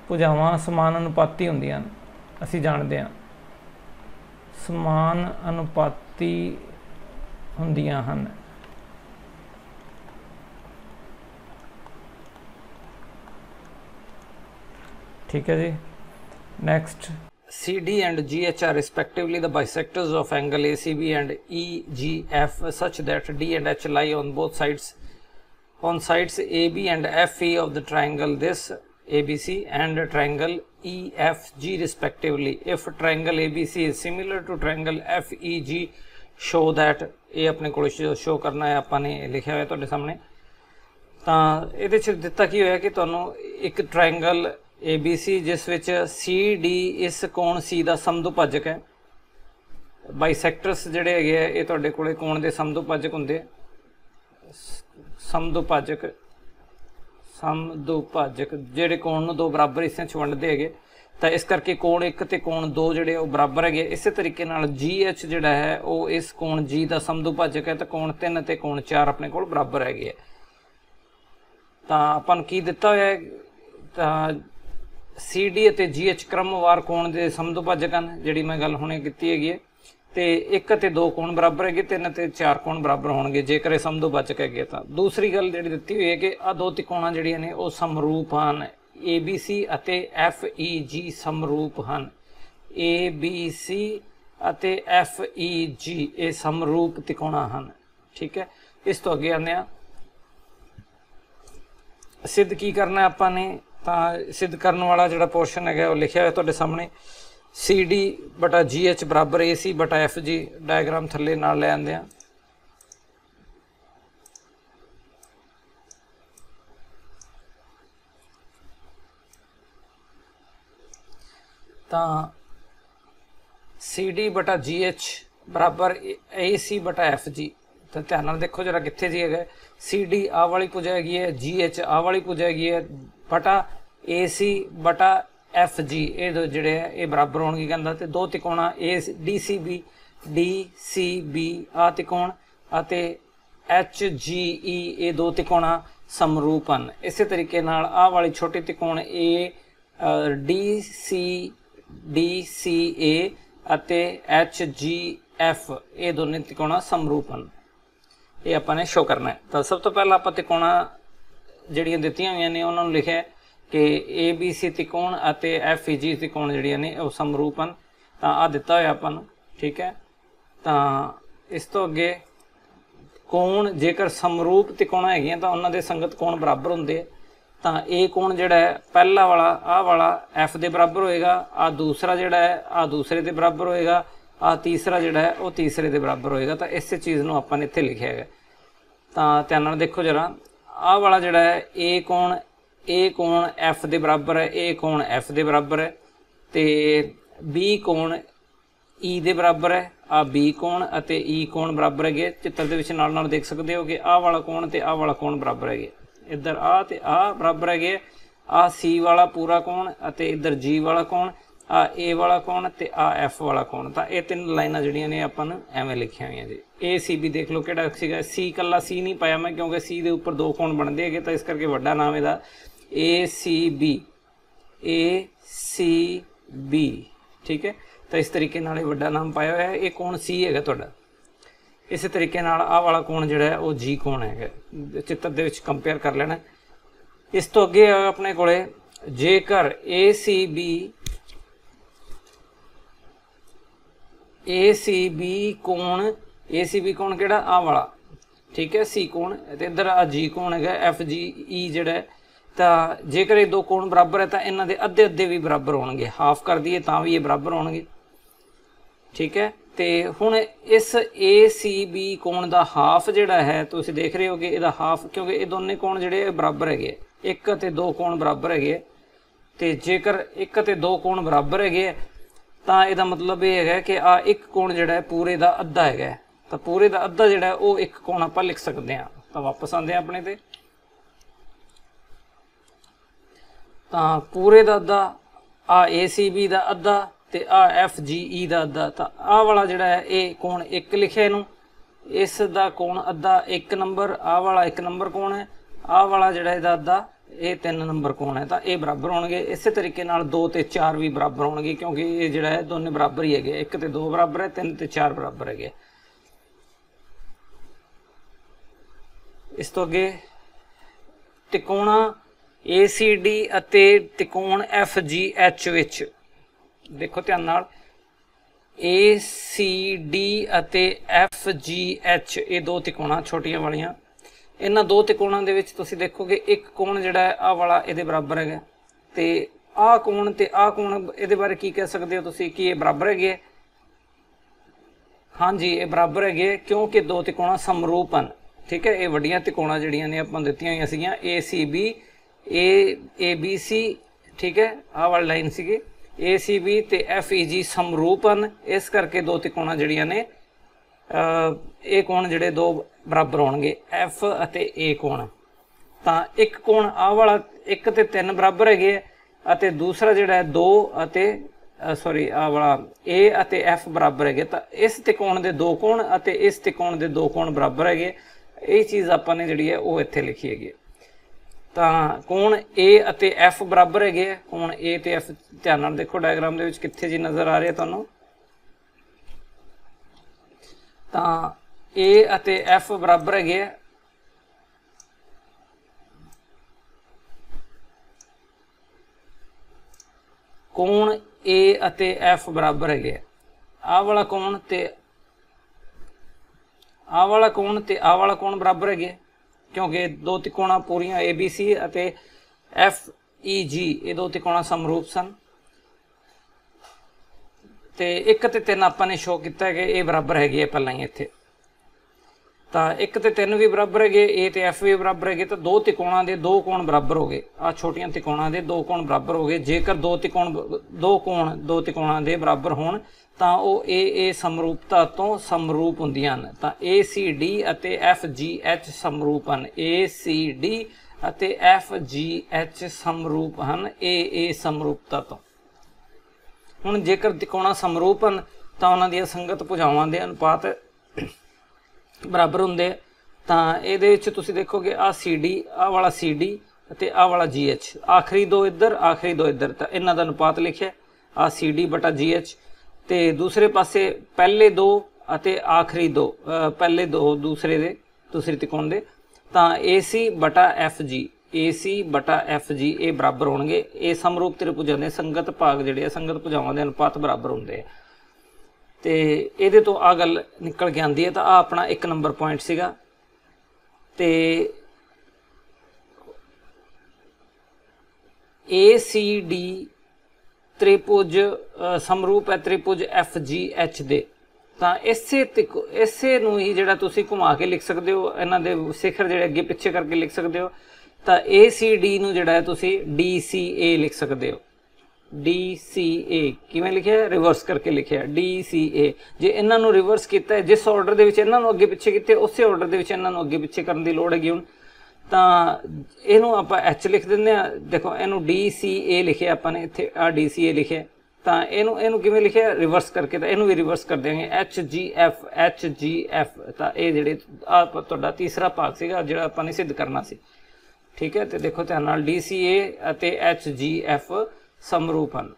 भुजावां समान अनुपाती हुंदियां हन। असीं जाणदे हां समान अनुपाती हुंदियां हन। ठीक है जी। Next, CD and GH are respectively the bisectors of angle ACB and EGF such that D and H lie on both sides on sides AB and FE of the triangle this ABC and triangle EFG respectively. If triangle ABC is similar to triangle FEG, show that ये अपने को show करना है, आपने लिखा हुआ है तुहाडे सामने। तो ये दिता की होया कि तुहानू एक ट्रायंगल ABC जिस विच CD इस कोण C दा समदुभाजक है। बाइसैक्टर्स जिहड़े हैगे आ ये तुहाडे कोले कोण दे समदुभाजक हुंदे, समदुभाजक जिहड़े कोण नू दो बराबर हिस्सिਆਂ 'ਚ वंडदे हैगे। तो इस करके कोण 1 ते कोण 2 जिहड़े वो बराबर हैगे। इस तरीके नाल GH जिहड़ा है वो इस कोण G दा समदुभाजक है। तो कोण 3 ते कोण 4 अपने कोल बराबर हैगे। तो आपां नूं की दिता होया है, तो CD ਅਤੇ GH क्रमवार कोण ਦੇ ਸਮਦੁਭਾਜਕ ਹਨ, ਜਿਹੜੀ मैं गल ਹੁਣੇ ਕੀਤੀ ਹੈਗੀ ਹੈ। ਤੇ 1 ਅਤੇ 2 ਕੋਣ ਬਰਾਬਰ ਹੈਗੇ, 3 ਅਤੇ 4 ਕੋਣ ਬਰਾਬਰ ਹੋਣਗੇ ਜੇਕਰ ਇਹ ਸਮਦੁਭਾਜਕ ਹੈਗੇ। ਤਾਂ ਦੂਸਰੀ ਗੱਲ ਜਿਹੜੀ ਦਿੱਤੀ ਹੋਈ ਹੈ ਕਿ ਆ ਦੋ ਤਿਕੋਣਾਂ ਜਿਹੜੀਆਂ ਨੇ ਉਹ ਸਮਰੂਪ ਹਨ। ABC ਅਤੇ FEG ਸਮਰੂਪ ਹਨ। ABC ਅਤੇ FEG ਇਹ ਸਮਰੂਪ ਤਿਕੋਣਾਂ ਹਨ। ਠੀਕ ਹੈ, ਇਸ ਤੋਂ ਅੱਗੇ ਆਉਂਦੇ ਹਾਂ, सिद्ध की करना है आपां ने। तो सिद्ध करने वाला जो पोर्शन है वो लिखा है तुहाडे सामने, CD बटा GH बराबर AC बटा FG। डायग्राम थल्ले नाल ले आंदे आ। तो CD बटा GH बराबर AC बटा FG। तो ध्यान नाल देखो जरा कित्थे जी है, CD आ वाली भुजा हैगी है, GH आ वाली भुजा हैगी है, बटा AC बटा FG ये दो जिहड़े है ये बराबर होणगे कहंदा। ते दो तिकोणा DCB आ तिकोण अते HGE ये दो तिकोणा समरूप हैं। इस तरीके नाल आ वाली छोटी तिकोण DCA अते HGF ये दोनों तिकोणा समरूप हैं। ये आपने शो करना है। तो सब तो पहला आप तिकोणा जिहड़ियां दित्तियां होईयां ने उन्हां नूं लिखिआ कि ABC तिकोण अते FEG तिकोण जिहड़ियां ने वो समरूप हैं। तो आ दिता होया आपां नूं। ठीक है, तो इस तो अगे कोण जेकर समरूप तिकोणा हैगियां तो उन्हां दे संगत कोण बराबर हुंदे। तो ये कोण जिहड़ा है पहला वाला आ वाला F दे बराबर होएगा, आ दूसरा जिहड़ा है आ दूसरे दे बराबर होएगा, आ तीसरा जिहड़ा है वो तीसरे दे बराबर होएगा। तो इस चीज़ नूं आपां ने इत्थे लिखिआ है। तो ध्यान नाल देखो जरा, आ वाला जिहड़ा है ए कोण F दे बराबर है, ए कोण F दे बराबर है, तो B कोण E दे बराबर है, आ B कोण अते E कोण बराबर है। चित्र दे विच नाल नाल देख सकते हो कि आ वाला कोण ते आ वाला कोण बराबर है। इधर आ ते आ बराबर है, आ C वाला पूरा कोण अते इधर G वाला कोण, आ ए वाला कोण ते आ F वाला कोण। तो ये तीन लाइनां जिहड़ियां ने आपां नूं एवें लिखिआं होईयां जी। ACB देख लो किहड़ा सीगा, C कल्ला C नहीं पाया मैं क्योंकि C दे उपर दो कोण बनदे हैगे। तो इस करके वड्डा नाम इहदा ACB। ठीक है, तो इस तरीके नाल वड्डा नाम पाया होया है। ये कोण C हैगा तुहाडा। इस तरीके नाल आ वाला कोण जिहड़ा है वो G कोण हैगा। चित्र दे विच कंपेयर कर लेना। इस तो अगे अपने कोले जेकर ACB कोण किहड़ा आ वाला, ठीक है, C कोण ते इधर आ G कोण है FGE जिहड़ा है। तो जेकर ये दो कोण बराबर है तो इन्हां दे अद्धे अद्धे भी बराबर होणगे, हाफ कर दिए तां भी ये बराबर होणगे। ठीक है, तो हुण इस ACB कोण दा हाफ जिहड़ा है तुसीं देख रहे हो कि इहदा हाफ, क्योंकि ये दोनों कोण जिहड़े बराबर हैगे, एक ते दो कोण बराबर हैगे। तो जेकर एक ते दो कोण बराबर हैगे तो यदा मतलब ये है कि आ एक कोण जिहड़ा है पूरे का अद्धा है। तो पूरे का अद्धा जिहड़ा है वो एक कोण आपां लिख सकते हैं। तो वापस आते हैं अपने ते, तो पूरे का अद्धा आ ACB का अद्धा ते आ FGE का अद्धा। तो आ वाला जिहड़ा है ये कोण एक लिखे इनू, इस दा कोण अद्धा 1 नंबर, आ वाला 1 नंबर कोण है, आ वाला जिहड़ा इहदा अद्धा ये 3 नंबर कोण है। तो ये बराबर होणगे। इस तरीके नाल 2 ते 4 भी बराबर होणगे क्योंकि ये जिहड़ा है दोनों बराबर ही है। 1 ते 2 बराबर है, 3 ते 4 बराबर है। इस तो अगे तिकोणा ACD ਅਤੇ ਤਿਕੋਣ FGH ਵਿੱਚ ਦੇਖੋ ਧਿਆਨ ਨਾਲ ACD ਅਤੇ FGH ਇਹ ਦੋ ਤਿਕੋਣਾਂ ਛੋਟੀਆਂ ਵਾਲੀਆਂ, ਇਹਨਾਂ ਦੋ ਤਿਕੋਣਾਂ ਦੇ ਵਿੱਚ ਤੁਸੀਂ ਦੇਖੋਗੇ ਇੱਕ ਕੋਣ ਜਿਹੜਾ ਹੈ ਆਹ ਵਾਲਾ ਇਹਦੇ ਬਰਾਬਰ ਹੈਗਾ ਤੇ ਆਹ ਕੋਣ ਤੇ ਆਹ ਕੋਣ ਇਹਦੇ ਬਾਰੇ ਕੀ ਕਹਿ ਸਕਦੇ ਹੋ ਤੁਸੀਂ ਕਿ ਇਹ ਬਰਾਬਰ ਹੈਗੇ? ਹਾਂਜੀ ਇਹ ਬਰਾਬਰ ਹੈਗੇ क्योंकि दो तिकोणा समरूप हैं। ठीक है, ये वड्डियां तिकोणा जिहड़ियां ने आपां दित्तियां होईयां सीगियां ACB ABC। ठीक है, आह वाली लाइन सीगी ACB ते FEG समरूप हैं, इस करके दो तिकोणा जिहड़ियां ने ये कोण जिहड़े दो बराबर होणगे F अते A कोण। तां एक कोण आह वाला 1 ते 3 बराबर हैगे अते दूसरा जिहड़ा है 2 अते सॉरी आ वाला A अते F बराबर है। तो इस त्रिकोण के दो कोण अते इस त्रिकोण के दो कोण बराबर है। ये चीज़ आपां ने जिहड़ी है वो इत्थे लिखी है। तो कोण A अते F बराबर है, कोण A ते F ध्यान नाल देखो डायग्राम दे विच कित्थे जी नज़र आ रहे तुहानूं। तो A अते F बराबर है, कोण A अते F बराबर है। आह वाला कोण ते आह वाला कोण ते आह वाला कोण बराबर है, क्योंकि दो त्रिकोणा पूरियां ABC अते FEG ये दो त्रिकोणा समरूप सन। ते 1 ते 3 आपां ने शो किया कि ये बराबर है पहला ही इत्थे। तो 1 ते 3 भी बराबर है, A ते F भी बराबर है। तो दो त्रिकोणा के दो कोण बराबर हो गए, आ छोटियां त्रिकोणा के दो कोण बराबर हो गए। जेकर दो त्रिकोणा के बराबर होण तां ओह A समरूपता तो समरूप हुंदियां हन। तां ACD अते FGH समरूप हन, ACD अते FGH समरूप हन A समरूपता तो। हुण जेकर त्रिकोणा समरूप हन तां उन्हां दीआं संगत भुजावां दे अनुपात बराबर होंगे। तो ये देखोगे आ CD आ वाला CD अते आ वाला GH, आखिरी दो इधर आखिरी दो इधर, तो इन्हां दा अनुपात लिखिया आ CD बटा GH। तो दूसरे पासे पहले दो अते आखिरी दो पहले दो दूसरे त्रिकोण दे, तो AC बटा FG AC बटा FG ये बराबर होणगे। ये समरूप त्रिभुजां दे संगत भाग जिहड़े संगत भुजावां दे अनुपात बराबर होंदे आ। तो ये तो आ गल निकल के आती है। तो आ अपना 1 नंबर पॉइंट सीगा। ते ACD त्रिभुज समरूप है त्रिभुज FGH दे। तो इसे नूं ही जिहड़ा तुसीं घुमा के लिख सकते हो, इन्हां दे शिखर जिहड़े अगे पिछे करके लिख सकते हो। तो ACD नूं जिहड़ा है तुसीं DCA लिख सकते हो। DCA किवें लिखिया, रिवर्स करके लिखिया DCA। जे इन्हां नूं रिवर्स किया जिस ऑर्डर दे विच इन्हां नूं अगे पिछे किते उस ऑर्डर दे विच इन्हां नूं अगे पिछे करन दी लोड़ हैगी। हुण तां इहनूं आपां H लिख दिंदे आ। देखो इहनूं DCA लिखिया आपां ने, इत्थे आ DCA लिखिया। तां इहनूं किवें लिखिया, रिवर्स करके। तां इहनूं भी रिवर्स कर देंगे HGF। तां इह जिहड़े आ तुहाडा तीसरा भाग सीगा जिहड़ा आपां ने सिद्ध करना सी। ठीक है, तो देखो ध्यान नाल DCA अते HGF समरूप हैं।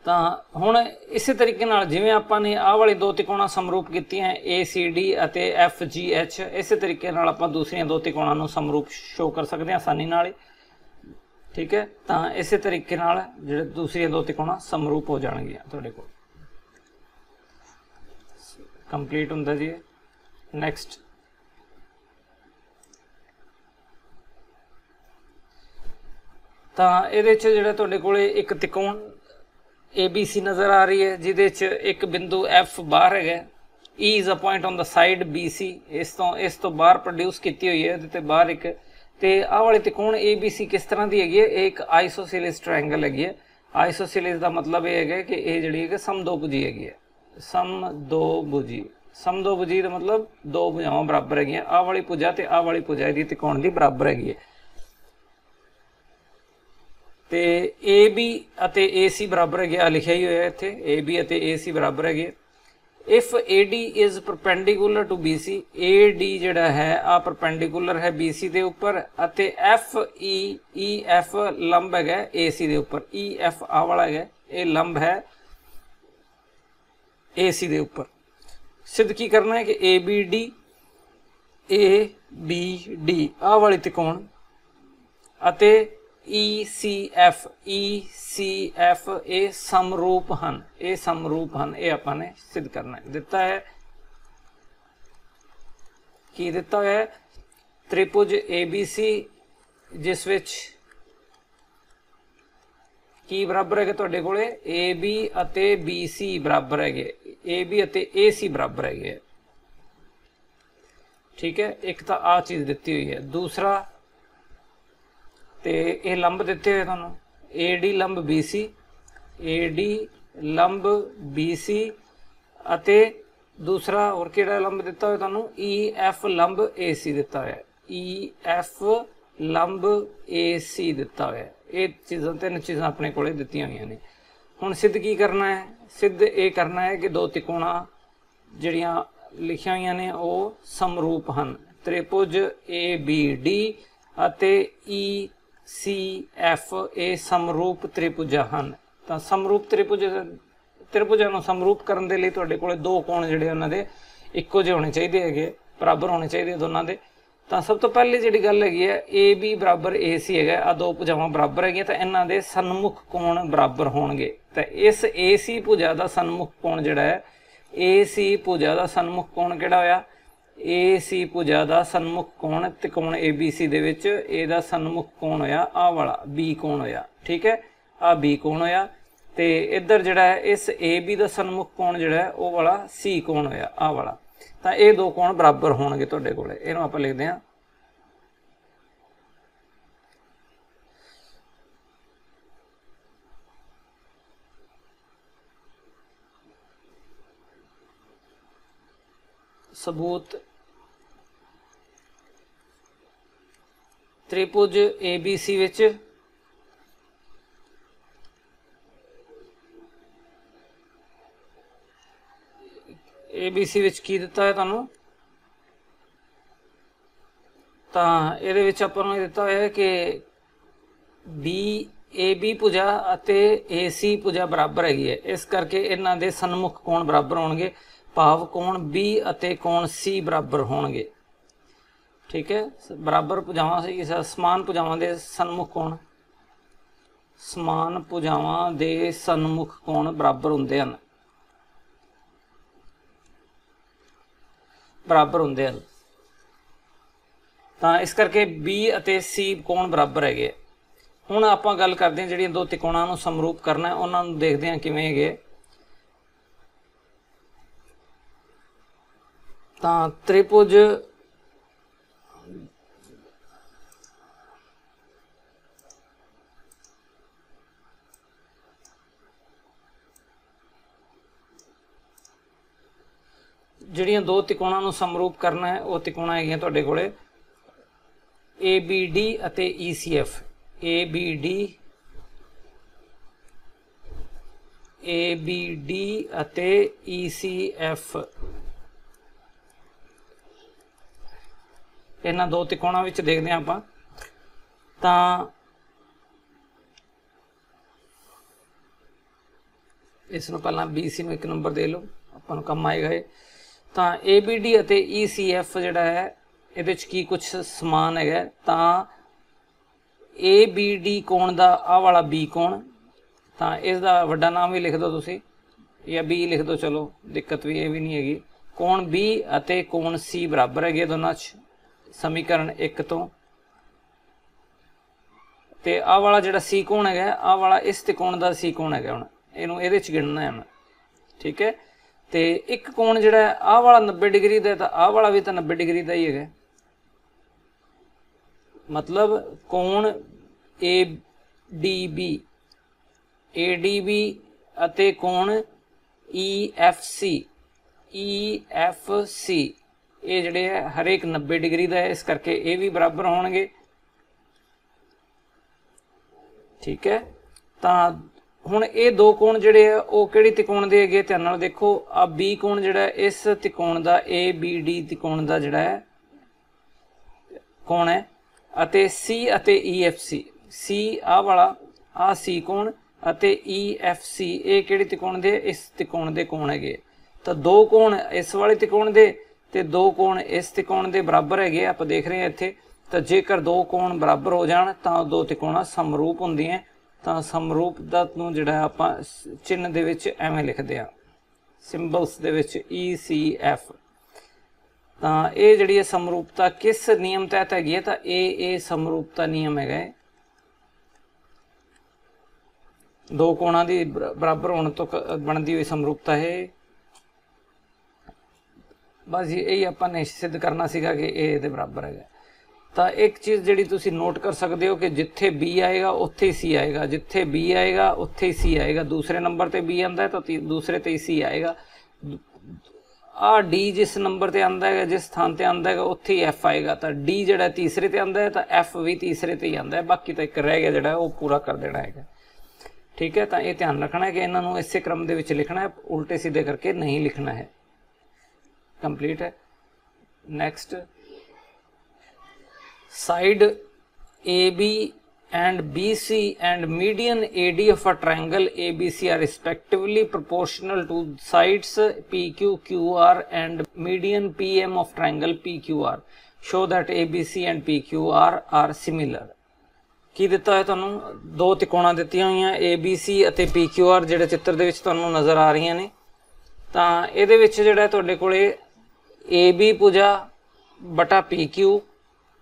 तो हुण इस तरीके नाल जिवें आपां ने आह वाली दो त्रिकोणा समरूप कीतियां ACD अते FGH, इस तरीके नाल आपां दूसरियां दो त्रिकोणा नूं समरूप शो कर सकते हैं आसानी नाल। ठीक है, तो इस तरीके नाल जिहड़े दूसरियां दो त्रिकोणा समरूप हो जाणगियां तुहाडे कोल। कंप्लीट हुंदा जी। नैक्सट तो ये जोड़े को एक त्रिकोण ABC नज़र आ रही है जिदे एक बिंदु F बाहर है। E is a point on the side BC, इस तो बाहर प्रोड्यूस की हुई है बाहर एक। तो आह वाली त्रिकोण ABC किस तरह की हैगी है, एक आइसोसेलेस ट्रायंगल हैगी है। आइसोसेलेस का मतलब ये है कि यह जी समदोभुजी हैगी है। समदोभुजी का मतलब दो भुजावां बराबर है। आह वाली भुजा ते आह वाली भुजा दी त्रिकोण की बराबर हैगी है। तो AB अते AC बराबर है, लिखा ही होया इत्थे AB अते AC बराबर है। If AD is perpendicular to BC, AD जिहड़ा है आ परपेंडिकुलर है BC के उपर, अते EF लंब है AC के उपर। EF आ वाला है ये लंब है AC के उपर। सिद्ध की करना है कि ए बी डी आ वाली त्रिकोण अते ECF ये समरूप हैं, ये समरूप हैं, ये आपने सिद्ध करना है। दिता है कि दिता है त्रिभुज ABC जिस विच की बराबर है तुहाडे कोले AB अते BC बराबर है, AB अते AC बराबर है। ठीक है, एक तो आ चीज़ दी हुई है। दूसरा तो ये लंब दिते हुए तुहानू AD लंब BC, AD लंब BC अते दूसरा और किहड़ा लंब दिता हुआ तुहानू EF लंब AC दिता हुआ है, EF लंब AC दिता हुआ है। ये चीज़ां तीन चीज़ां अपने कोले दित्तियां हुई ने। हुण सिद्ध की करना है, सिद्ध ये करना है कि दो त्रिकोणा जिहड़ियां लिखियां हुई ने वो समरूप हैं। त्रिभुज ABD अते ECF ये समरूप त्रिभुजा हैं। तो समरूप त्रिभुजा नूं समरूप करन दे लई तुहाडे कोले दो कोण जिहड़े उन्हां दे इक्को जिहे होने चाहिए है, बराबर होने चाहिए दोनों के। तो सब तो पहली जी गल हैगी है AB बराबर AC है, आ दो भुजावां बराबर है, तो इन्हां दे सन्मुख कोण बराबर होणगे। तो इस AC भुजा का सन्मुख कोण जिहड़ा है, AC भुजा का सन्मुख कोण किहड़ा होया, AC भुजा का सन्मुख कोण त्रिकोण ABC दे विच इहदा सन्मुख कोण होया आ वाला B कोण होया। ठीक है, आ B कोण होया ते इधर जिहड़ा है इस AB का सन्मुख कोण जिहड़ा है वो वाला C कोण होया आ वाला। तो ये दो कोण बराबर होणगे तुहाडे कोले। इहनूं आपां लिखदे हां सबूत त्रिभुज ABC विच ABC विच की दिता है तुहानूं, तां इहदे विच आपां नूं दिता होया है कि AB भुजा अते AC भुजा बराबर हैगी है, इस करके इन्हां दे सन्मुख कोण बराबर होणगे, भाव कोण B अते कोण C बराबर होणगे। ठीक है, बराबर भुजावां समान भुजावां दे सन्मुख कोण, समान भुजावां दे सन्मुख कोण बराबर हुंदे हन, बराबर होंगे हैं। तो इस करके B अते C कोण बराबर है। हुण आपां गल करते हैं जिहड़ियां दो त्रिकोणां नूं समरूप करना है, उन्हां नूं देखदे हां किवें हैगे। तां त्रिभुज जिहड़ियां दो त्रिकोणां नूं समरूप करना है वो त्रिकोणां हैगियां तुहाडे कोले ABD अते ECF, ABD अते ECF इन्हां दो त्रिकोणां विच देखदे हां आपां। तां इस नूं पहलां BC नूं एक नंबर दे लो, आपां नूं काम आएगा। तो ABD अते ECF जिहड़ा है इहदे च की कुछ समान है। तो ABD कोण दा आ वाला B कोण, तो इसका वड्डा नाम भी लिख दो तुसी या B लिख दो, चलो दिक्कत भी ये भी नहीं हैगी। कोण B अते कोण C बराबर है दोनों समीकरण एक तो। ते आ वाला जिहड़ा C कोण है आ वाला इस त्रिकोण दा C कोण है, हुण इहनूं इहदे च गिणना है। ठीक है, तो एक कोण जिहड़ा है आ वाला 90 डिग्री का, तो आ वाला भी तो 90 डिग्री का ही है। मतलब कोण ADB अते कोण EFC ये जिहड़े है हर एक 90 डिग्री का है, इस करके ये भी बराबर होणगे। ठीक है, तो हुण ये दो कोण जिहड़े है वो किहड़ी त्रिकोण दे हैगे, ध्यान नाल देखो। आ B कोण जिहड़ा है इस त्रिकोण दा ABD त्रिकोण दा जिहड़ा है कोण है, अते C अते EFC, C आ वाला आ C कोण अते EFC ये किहड़ी त्रिकोण दे, इस त्रिकोण दे कोण हैगे। ਤਾਂ ਦੋ ਕੋਣ ਇਸ ਵਾਲੇ ਤਿਕੋਣ ਦੇ ਤੇ ਦੋ ਕੋਣ ਇਸ ਤਿਕੋਣ ਦੇ ਬਰਾਬਰ ਹੈਗੇ ਆਪਾਂ ਦੇਖ ਰਹੇ ਹਾਂ ਇੱਥੇ। ਤਾਂ ਜੇਕਰ ਦੋ ਕੋਣ ਬਰਾਬਰ ਹੋ ਜਾਣ ਤਾਂ ਦੋ ਤਿਕੋਣਾਂ ਸਮਰੂਪ ਹੁੰਦੀਆਂ। ਤਾਂ ਸਮਰੂਪਤਾ ਨੂੰ ਜਿਹੜਾ ਆਪਾਂ ਚਿੰਨ੍ਹ ਦੇ ਵਿੱਚ ਐਵੇਂ ਲਿਖਦੇ ਆ, ਸਿੰਬਲਸ ਦੇ ਵਿੱਚ ECF। ਤਾਂ ਇਹ ਜਿਹੜੀ ਹੈ ਸਮਰੂਪਤਾ ਕਿਸ ਨਿਯਮ ਤਹਿਤ ਹੈਗੀ ਹੈ? ਤਾਂ ਇਹ ਸਮਰੂਪਤਾ ਨਿਯਮ ਹੈਗਾ, ਦੋ ਕੋਣਾਂ ਦੀ ਬਰਾਬਰ ਹੋਣ ਤੋਂ ਬਣਦੀ ਹੋਈ ਸਮਰੂਪਤਾ ਹੈ। ਬਸ ਜੀ ਇਹੀ ਆਪਾਂ ਨੇ ਸਿੱਧ ਕਰਨਾ ਸੀਗਾ ਕਿ ਇਹ ਇਹਦੇ ਬਰਾਬਰ ਹੈਗਾ। ਤਾਂ ਇੱਕ ਚੀਜ਼ ਜਿਹੜੀ ਤੁਸੀਂ ਨੋਟ ਕਰ ਸਕਦੇ ਹੋ ਕਿ ਜਿੱਥੇ B ਆਏਗਾ ਉੱਥੇ ਹੀ C ਆਏਗਾ, ਜਿੱਥੇ B ਆਏਗਾ ਉੱਥੇ ਹੀ C ਆਏਗਾ। ਦੂਸਰੇ ਨੰਬਰ ਤੇ B ਆਂਦਾ ਹੈ ਤਾਂ ਦੂਸਰੇ ਤੇ ਹੀ C ਆਏਗਾ। ਆ D ਜਿਸ ਨੰਬਰ ਤੇ ਆਂਦਾ ਹੈਗਾ, ਜਿਸ ਸਥਾਨ ਤੇ ਆਂਦਾ ਹੈਗਾ ਉੱਥੇ ਹੀ F ਆਏਗਾ। ਤਾਂ D ਜਿਹੜਾ ਤੀਸਰੇ ਤੇ ਆਂਦਾ ਹੈ ਤਾਂ F ਵੀ ਤੀਸਰੇ ਤੇ ਹੀ ਆਂਦਾ ਹੈ। ਬਾਕੀ ਤਾਂ ਇੱਕ ਰਹਿ ਗਿਆ ਜਿਹੜਾ ਉਹ ਪੂਰਾ ਕਰ ਦੇਣਾ ਹੈਗਾ। ठीक है, तो ये ध्यान रखना है कि इन्होंने इस क्रम के लिखना है, उल्टे सीधे करके नहीं लिखना है। कंप्लीट है। Next, side AB and BC and median AD of a triangle ABC are respectively proportional to sides PQ, QR and median PM of triangle PQR. Show that ABC and PQR are similar. ਕੀ ਦਿੱਤਾ ਹੈ ਤੁਹਾਨੂੰ? ਦੋ ਤਿਕੋਣਾਂ ਦਿੱਤੀਆਂ ਹੋਈਆਂ ABC ਅਤੇ PQR ਜਿਹੜੇ ਚਿੱਤਰ ਦੇ ਵਿੱਚ ਤੁਹਾਨੂੰ ਨਜ਼ਰ ਆ ਰਹੀਆਂ ਨੇ। ਤਾਂ ਇਹਦੇ ਵਿੱਚ ਜਿਹੜਾ ਤੁਹਾਡੇ ਕੋਲੇ AB ਭੁਜਾ ਬਟਾ PQ,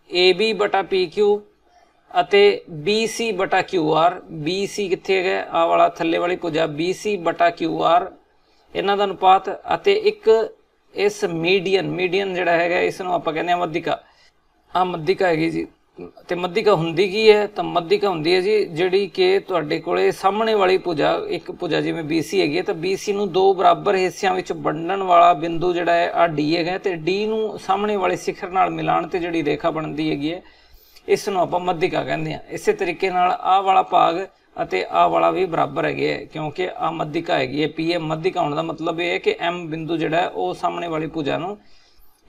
AB ਬਟਾ PQ ਅਤੇ BC ਬਟਾ QR। BC ਕਿੱਥੇ ਹੈਗਾ? ਆਹ ਵਾਲਾ ਥੱਲੇ ਵਾਲੀ ਭੁਜਾ BC ਬਟਾ QR, ਇਹਨਾਂ ਦਾ ਅਨੁਪਾਤ। ਅਤੇ ਇੱਕ ਇਸ ਮੀਡੀਅਨ ਜਿਹੜਾ ਹੈਗਾ ਇਸ ਨੂੰ ਆਪਾਂ ਕਹਿੰਦੇ ਆ ਮੱਧਿਕਾ। ਆਹ ਮੱਧਿਕਾ ਹੈਗੀ ਜੀ। ਤੇ ਮੱਧਿਕਾ ਹੁੰਦੀ ਕੀ ਹੈ? ਤਾਂ ਮੱਧਿਕਾ ਹੁੰਦੀ ਹੈ ਜੀ ਜਿਹੜੀ ਕਿ ਤੁਹਾਡੇ ਕੋਲੇ ਸਾਹਮਣੇ ਵਾਲੀ ਭੁਜਾ, ਇੱਕ ਭੁਜਾ ਜਿਵੇਂ BC ਹੈਗੀ ਹੈ ਤਾਂ BC ਨੂੰ ਦੋ ਬਰਾਬਰ ਹਿੱਸਿਆਂ ਵਿੱਚ ਵੰਡਣ ਵਾਲਾ ਬਿੰਦੂ ਜਿਹੜਾ ਹੈ ਆ D ਹੈਗਾ। ਤੇ D ਨੂੰ ਸਾਹਮਣੇ ਵਾਲੇ ਸਿਖਰ ਨਾਲ ਮਿਲਾਣ ਤੇ ਜਿਹੜੀ ਰੇਖਾ ਬਣਦੀ ਹੈਗੀ ਹੈ ਇਸ ਨੂੰ ਆਪਾਂ ਮੱਧਿਕਾ ਕਹਿੰਦੇ ਆ। ਇਸੇ ਤਰੀਕੇ ਨਾਲ ਆਹ ਵਾਲਾ ਭਾਗ ਅਤੇ ਆਹ ਵਾਲਾ ਵੀ ਬਰਾਬਰ ਹੈਗੇ ਹੈ ਕਿਉਂਕਿ ਆਹ ਮੱਧਿਕਾ ਹੈਗੀ ਹੈ। PM ਮੱਧਿਕਾ ਹੋਣ ਦਾ ਮਤਲਬ ਇਹ ਹੈ ਕਿ M ਬਿੰਦੂ ਜਿਹੜਾ ਉਹ ਸਾਹਮਣੇ ਵਾਲੀ ਭੁਜਾ ਨੂੰ,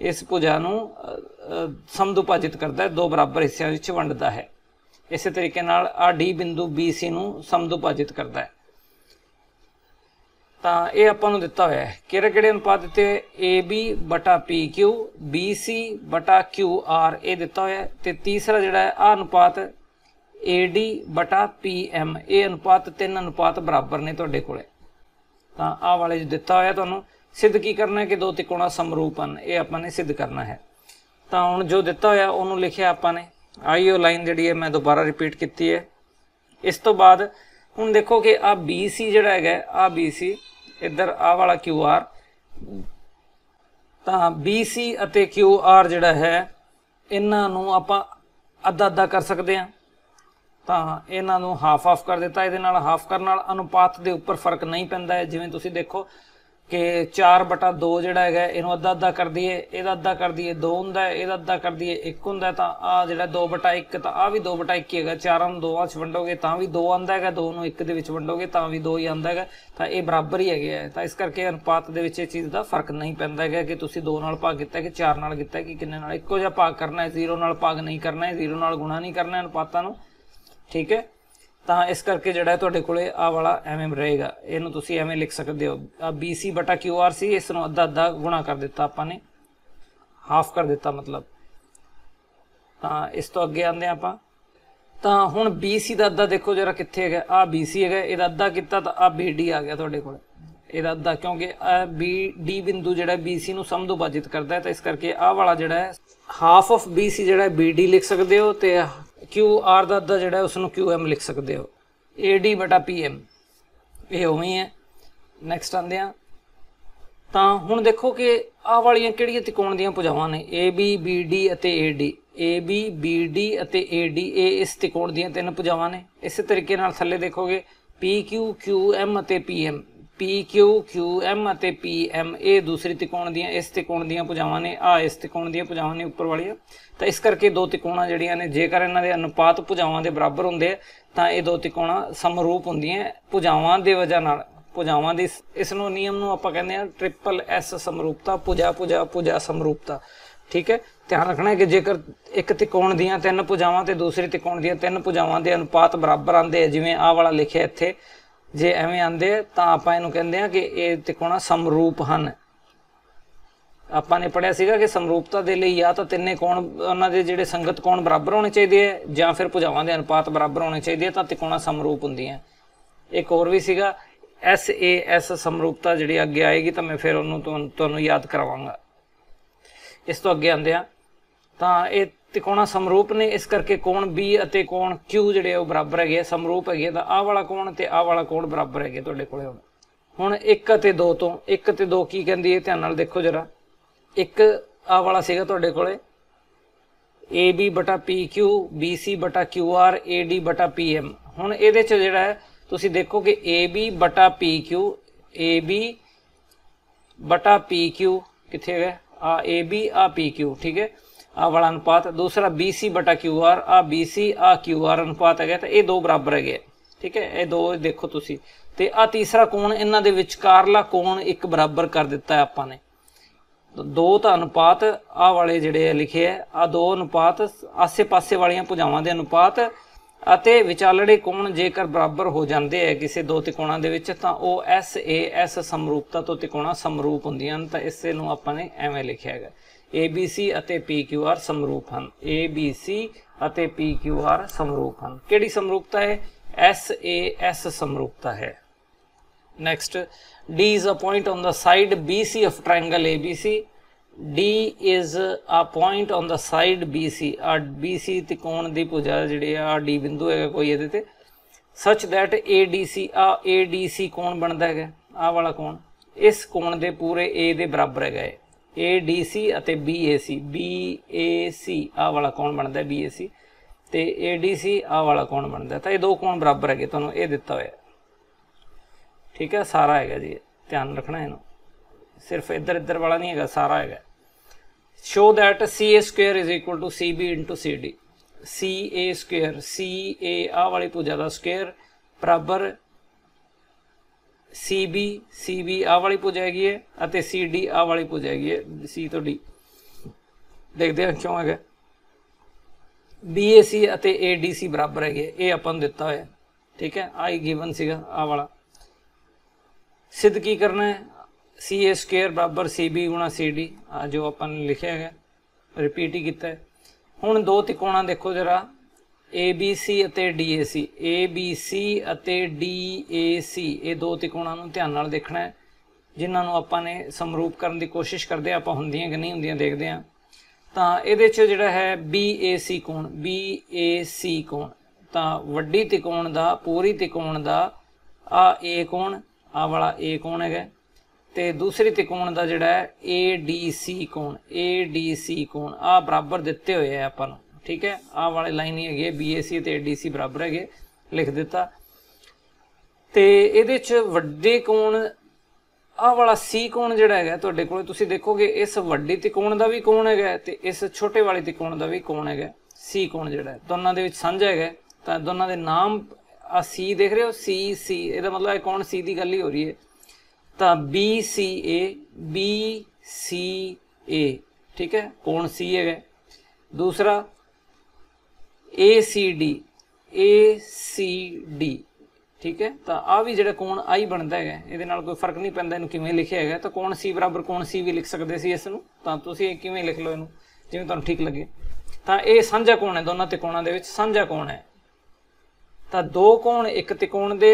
ਇਸ ਭੁਜਾ ਨੂੰ ਸਮਦੁਭਾਜਿਤ ਕਰਦਾ ਹੈ, ਦੋ ਬਰਾਬਰ ਹਿੱਸਿਆਂ ਵਿੱਚ ਵੰਡਦਾ ਹੈ। ਇਸੇ ਤਰੀਕੇ ਨਾਲ ਆ D ਬਿੰਦੂ BC ਨੂੰ ਸਮਦੁਭਾਜਿਤ ਕਰਦਾ ਹੈ। ਤਾਂ ਇਹ ਆਪਾਂ ਨੂੰ ਦਿੱਤਾ ਹੋਇਆ ਹੈ। ਕਿਹੜੇ ਅਨੁਪਾਤ ਦਿੱਤੇ ਹੋਏ? AB ਬਟਾ PQ, BC ਬਟਾ QR ਇਹ ਦਿੱਤਾ ਹੋਇਆ। ਤੇ ਤੀਸਰਾ ਜਿਹੜਾ ਹੈ ਆ ਅਨੁਪਾਤ AD ਬਟਾ PM। ਇਹ ਅਨੁਪਾਤ ਤਿੰਨ ਅਨੁਪਾਤ ਬਰਾਬਰ ਨੇ ਤੁਹਾਡੇ ਕੋਲੇ। ਤਾਂ ਆਹ ਵਾਲੇ ਜੋ ਦਿੱਤਾ ਹੋਇਆ ਤੁਹਾਨੂੰ सिद्ध की करना है कि दो त्रिकोण समरूप हैं, ये आपने सिद्ध करना है। तो हुण जो दिता होया उन्होंने लिखिया आपने, आईओ लाइन जी है मैं दोबारा रिपीट की है। इस तो बाद हुण देखो कि आ BC जिहड़ा है आ BC इधर आ वाला QR, तो BC अते QR जिहड़ा है इन्हां नूं आपां अद्धा अद्धा कर सकते हैं। तो इन्हां नूं हाफ कर दिता। इहदे नाल हाफ करन नाल अनुपात के उपर फर्क नहीं पैंदा है। जिवें तुसीं देखो कि 4/2 ਜਿਹੜਾ ਹੈਗਾ ਇਹਨੂੰ ਅੱਧਾ ਕਰ ਦਈਏ, ਇਹਦਾ ਅੱਧਾ ਕਰ ਦਈਏ 2 ਹੁੰਦਾ ਹੈ, ਇਹਦਾ ਅੱਧਾ ਕਰ ਦਈਏ 1 ਹੁੰਦਾ ਹੈ। ਤਾਂ ਆ ਜਿਹੜਾ 2/1 ਤਾਂ ਆ ਵੀ 2/1 ਹੈਗਾ। 4 ਨੂੰ 2 'ਚ ਵੰਡੋਗੇ ਤਾਂ ਵੀ 2 ਆਉਂਦਾ ਹੈਗਾ, 2 ਨੂੰ 1 ਦੇ ਵਿੱਚ ਵੰਡੋਗੇ ਤਾਂ ਵੀ 2 ਹੀ ਆਉਂਦਾ ਹੈਗਾ। ਤਾਂ ਇਹ ਬਰਾਬਰ ਹੀ ਹੈਗੇ ਆ। ਤਾਂ ਇਸ ਕਰਕੇ ਅਨੁਪਾਤ ਦੇ ਵਿੱਚ ਇਹ ਚੀਜ਼ ਦਾ ਫਰਕ ਨਹੀਂ ਪੈਂਦਾ ਹੈਗਾ ਕਿ ਤੁਸੀਂ 2 ਨਾਲ ਭਾਗ ਕੀਤਾ ਕਿ 4 ਨਾਲ ਕੀਤਾ ਕਿ ਕਿੰਨੇ ਨਾਲ। ਇੱਕੋ ਜਿਹਾ ਭਾਗ ਕਰਨਾ ਹੈ, 0 ਨਾਲ ਭਾਗ ਨਹੀਂ ਕਰਨਾ ਹੈ, 0 ਨਾਲ ਗੁਣਾ ਨਹੀਂ ਕਰਨਾ ਅਨੁਪਾਤਾਂ ਨੂੰ। ਠੀਕ ਹੈ। ਤਾਂ ਇਸ ਕਰਕੇ ਜਿਹੜਾ ਤੁਹਾਡੇ ਕੋਲੇ ਆਹ ਵਾਲਾ ਐਵੇਂ ਰਹੇਗਾ। ਇਹਨੂੰ ਤੁਸੀਂ ਐਵੇਂ ਲਿਖ ਸਕਦੇ ਹੋ, ਆ BC ਬਟਾ QR ਸੀ, ਇਸ ਨੂੰ ਅੱਧਾ ਗੁਣਾ ਕਰ ਦਿੱਤਾ ਆਪਾਂ ਨੇ, ਹਾਫ ਕਰ ਦਿੱਤਾ ਮਤਲਬ। ਤਾਂ ਇਸ ਤੋਂ ਅੱਗੇ ਆਉਂਦੇ ਆਪਾਂ। ਤਾਂ ਹੁਣ BC ਦਾ ਅੱਧਾ ਦੇਖੋ ਜਰਾ ਕਿੱਥੇ ਹੈਗਾ। ਆ BC ਹੈਗਾ, ਇਹਦਾ ਅੱਧਾ ਕੀਤਾ ਤਾਂ ਆ BD ਆ ਗਿਆ ਤੁਹਾਡੇ ਕੋਲ। ਇਹਦਾ ਅੱਧਾ ਕਿਉਂਕਿ BD ਬਿੰਦੂ ਜਿਹੜਾ BC ਨੂੰ ਸਮਦੁਭਾਜਿਤ ਕਰਦਾ ਹੈ। ਤਾਂ ਇਸ ਕਰਕੇ ਆਹ ਵਾਲਾ ਜਿਹੜਾ ਹੈ ਹਾਫ ਆਫ BC ਜਿਹੜਾ BD ਲਿਖ ਸਕਦੇ ਹੋ ਤੇ QR ਦਾ ਅੱਧਾ ਜਿਹੜਾ ਉਸ ਨੂੰ QM ਲਿਖ ਸਕਦੇ ਹੋ। AD ਬਟਾ PM ਇਹ ਉਵੇਂ ਹੀ ਹੈ। ਨੈਕਸਟ ਆਉਂਦੇ ਆ। ਤਾਂ ਹੁਣ ਦੇਖੋ ਕਿ ਆਹ ਵਾਲੀਆਂ ਕਿਹੜੀਆਂ ਤਿਕੋਣ ਦੀਆਂ ਭੁਜਾਵਾਂ ਨੇ? AB BD ਅਤੇ AD। AB BD ਅਤੇ AD ਇਹ ਇਸ ਤਿਕੋਣ ਦੀਆਂ ਤਿੰਨ ਭੁਜਾਵਾਂ ਨੇ। ਇਸੇ ਤਰੀਕੇ ਨਾਲ ਥੱਲੇ ਦੇਖੋਗੇ PQ QM ਅਤੇ PM। PQ QM ਅਤੇ PM ਇਹ ਦੂਸਰੀ ਤਿਕੋਣ ਦੀਆਂ, ਇਸ ਤਿਕੋਣ ਦੀਆਂ ਭੁਜਾਵਾਂ ਨੇ। ਆ ਇਸ ਤਿਕੋਣ ਦੀਆਂ ਭੁਜਾਵਾਂ ਨੇ ਉੱਪਰ ਵਾਲੀਆਂ। ਤਾਂ ਇਸ ਕਰਕੇ ਦੋ ਤਿਕੋਣਾਂ ਜਿਹੜੀਆਂ ਨੇ ਜੇਕਰ ਇਹਨਾਂ ਦੇ ਅਨੁਪਾਤ ਭੁਜਾਵਾਂ ਦੇ ਬਰਾਬਰ ਹੁੰਦੇ ਆ ਤਾਂ ਇਹ ਦੋ ਤਿਕੋਣਾਂ ਸਮਰੂਪ ਹੁੰਦੀਆਂ ਭੁਜਾਵਾਂ ਦੇ ਵਜ੍ਹਾ ਨਾਲ। ਭੁਜਾਵਾਂ ਦੀ ਇਸ ਨੂੰ ਨਿਯਮ ਨੂੰ ਆਪਾਂ ਕਹਿੰਦੇ ਆ SSS ਸਮਰੂਪਤਾ, ਭੁਜਾ ਸਮਰੂਪਤਾ। ਠੀਕ ਹੈ। ਧਿਆਨ ਰੱਖਣਾ ਹੈ ਕਿ ਜੇਕਰ ਇੱਕ ਤਿਕੋਣ ਦੀਆਂ ਤਿੰਨ ਭੁਜਾਵਾਂ ਤੇ ਦੂਸਰੀ ਤਿਕੋਣ ਦੀਆਂ ਤਿੰਨ ਭੁਜਾਵਾਂ ਦੇ ਅਨੁਪਾਤ ਬਰਾਬਰ ਆਉਂਦੇ ਆ, ਜਿਵੇਂ ਆਹ ਵਾਲਾ ਲਿਖਿਆ ਇੱਥੇ, ਜੇ ਐਵੇਂ ਆਉਂਦੇ ਤਾਂ ਆਪਾਂ ਇਹਨੂੰ ਕਹਿੰਦੇ ਆ ਕਿ ਇਹ ਤਿਕੋਣ ਸਮਰੂਪ ਹਨ। ਆਪਾਂ ਨੇ ਪੜਿਆ ਸੀਗਾ ਕਿ ਸਮਰੂਪਤਾ ਦੇ ਲਈ ਜਾਂ ਤਾਂ ਤਿੰਨੇ ਕੋਣ ਉਹਨਾਂ ਦੇ ਜਿਹੜੇ ਸੰਗਤ ਕੋਣ ਬਰਾਬਰ ਹੋਣੇ ਚਾਹੀਦੇ ਹੈ ਜਾਂ ਫਿਰ ਭੁਜਾਵਾਂ ਦੇ ਅਨੁਪਾਤ ਬਰਾਬਰ ਹੋਣੇ ਚਾਹੀਦੇ ਤਾਂ ਤਿਕੋਣਾ ਸਮਰੂਪ ਹੁੰਦੀਆਂ। ਇੱਕ ਹੋਰ ਵੀ ਸੀਗਾ SAS ਸਮਰੂਪਤਾ ਜਿਹੜੀ ਅੱਗੇ ਆਏਗੀ ਤਾਂ ਮੈਂ ਫਿਰ ਉਹਨੂੰ ਤੁਹਾਨੂੰ ਯਾਦ ਕਰਵਾਵਾਂਗਾ। ਇਸ ਤੋਂ ਅੱਗੇ ਆਉਂਦੇ ਆ ਤਾਂ ਇਹ ਤਿਕੋਣਾ ਸਮਰੂਪ ਨੇ, ਇਸ ਕਰਕੇ ਕੋਣ B ਅਤੇ ਕੋਣ Q ਜਿਹੜੇ ਉਹ ਬਰਾਬਰ ਹੈਗੇ, ਸਮਰੂਪ ਹੈਗੇ। ਤਾਂ ਆਹ ਵਾਲਾ ਕੋਣ ਤੇ ਆਹ ਵਾਲਾ ਕੋਣ ਬਰਾਬਰ ਹੈਗੇ ਤੁਹਾਡੇ ਕੋਲੇ। ਹੁਣ 1 ਅਤੇ 2 ਤੋਂ 1 ਅਤੇ 2 ਕੀ ਕਹਿੰਦੀ ਹੈ ਧਿਆਨ ਨਾਲ ਦੇਖੋ ਜਰਾ। ਇੱਕ ਆਹ ਵਾਲਾ ਸੀਗਾ ਤੁਹਾਡੇ ਕੋਲੇ AB ਬਟਾ PQ BC ਬਟਾ QR AD ਬਟਾ PM। ਹੁਣ ਇਹਦੇ 'ਚ ਜਿਹੜਾ ਹੈ ਤੁਸੀਂ ਦੇਖੋ ਕਿ AB ਬਟਾ PQ AB ਬਟਾ PQ ਕਿੱਥੇ ਹੈਗਾ, ਆ AB ਆ PQ, ਠੀਕ ਹੈ, ਆ ਵਾਲਾ ਅਨੁਪਾਤ। ਦੂਸਰਾ BC ਬਟਾ QR ਆ BC ਆ QR ਅਨੁਪਾਤ ਹੈਗਾ। ਤਾਂ ਇਹ ਦੋ ਬਰਾਬਰ ਹੈਗੇ, ਠੀਕ ਹੈ, ਇਹ ਦੋ ਦੇਖੋ ਤੁਸੀਂ। ਤੇ ਆ ਤੀਸਰਾ ਕੋਣ, ਇਹਨਾਂ ਦੇ ਵਿਚਕਾਰਲਾ ਕੋਣ ਇੱਕ ਬਰਾਬਰ ਕਰ ਦਿੱਤਾ ਹੈ ਆਪਾਂ ਨੇ। ਦੋ ਤਾਂ ਅਨੁਪਾਤ ਆਹ ਵਾਲੇ ਜਿਹੜੇ ਲਿਖੇ ਹੈ, ਆ ਦੋ ਅਨੁਪਾਤ ਆਸੇ ਪਾਸੇ ਵਾਲੀਆਂ ਭੁਜਾਵਾਂ ਦੇ ਅਨੁਪਾਤ ਅਤੇ ਵਿਚਾਲੜੇ ਕੋਣ ਜੇਕਰ ਬਰਾਬਰ ਹੋ ਜਾਂਦੇ ਹੈ ਕਿਸੇ ਦੋ ਤਿਕੋਣਾਂ ਦੇ ਵਿੱਚ ਤਾਂ ਉਹ SAS ਸਮਰੂਪਤਾ ਤੋਂ ਤਿਕੋਣਾ ਸਮਰੂਪ ਹੁੰਦੀਆਂ ਹਨ। ਤਾਂ ਇਸੇ ਨੂੰ ਆਪਾਂ ਨੇ ਐਵੇਂ ਲਿਖਿਆ ਹੈਗਾ ABC ਅਤੇ PQR ਸਮਰੂਪ ਹਨ। ABC ਅਤੇ PQR ਸਮਰੂਪ ਹਨ। ਕਿਹੜੀ ਸਮਰੂਪਤਾ ਹੈ? SAS ਸਮਰੂਪਤਾ ਹੈ। Next, D is a point on the side BC of triangle ABC. D is a point on the side BC. BC त्रिकोण दी भुजा जिहड़ी आ D बिंदु है कोई इहदे ते such that ADC कोण बनदा है, आ वाला कोण इस कोण दे पूरे A दे बराबर है। ADC अते BAC आ वाला कोण बनदा है BAC ते ADC आ वाला कोण बनदा है। तो ये दो कोण बराबर है, तुहानूं ये दिता होया, ठीक है, सारा है जी, ध्यान रखना है, सिर्फ इधर इधर वाला नहीं है, सारा है। Show that CA square is equal to CB into CD। CA square CA आ वाली भुजा का स्क्वेयर बराबर CB आ वाली भुजा हैगी है अते CD आ वाली भुजा हैगी है, C तो D। देखते हैं क्यों है। BAC अते ADC बराबर है, ये अपन दिता है, ठीक है, आई गिवन सीगा आ वाला। सिद्ध की करना है, CA स्क्वेयर बराबर CB गुणा CD, जो अपन लिखे है रिपीट ही किया है। हुण दो त्रिकोणा देखो जरा ABC अते DAC, ABC अते DAC, ये दो त्रिकोणा नूं ध्यान नाल देखना है जिन्हां नूं आपां ने समरूप करने की कोशिश करते हैं, आपां हुंदियां कि नहीं हुंदियां देखते हैं। तां इहदे च जिहड़ा है BAC कोण तां वड्डी त्रिकोण दा पूरी त्रिकोण दा आ A कोण आ वाला A कोण है ते दूसरी त्रिकोण का जिहड़ा है ADC कोण आ बराबर दिते हुए है आपां नूं, ठीक है, आ वाले लाइन ही है BAC ते ADC बराबर है, लिख दिता। ते इहदे च वड्डे कोण आ वाला C कोण जिहड़ा है तुहाडे कोल तुसीं देखोगे इस वड्डी त्रिकोण का भी कोण है ते इस छोटे वाले त्रिकोण का भी कोण है। C कोण जिहड़ा है दोनों दे विच साझा है, तां दोनों दे नाम आ C देख रहे हो, C ਇਹਦਾ मतलब कौन C की गल ही हो रही है। तो BCA ठीक है, कौन C है। दूसरा ACD ठीक है, तो आ भी जो कौन आई बनता है ये कोई फर्क नहीं पैंदा इनू किवें लिखिया है। तो कौन C बराबर कौन C भी लिख सकते सी इसनूं, तां तुसीं किवें लिख लो इनू जिवें तुहानूं ठीक लगे। तो ये साझा कौन है, दोनों त्रिकोणां दे विच साझा कौन है। तो दो कोण एक त्रिकोण दे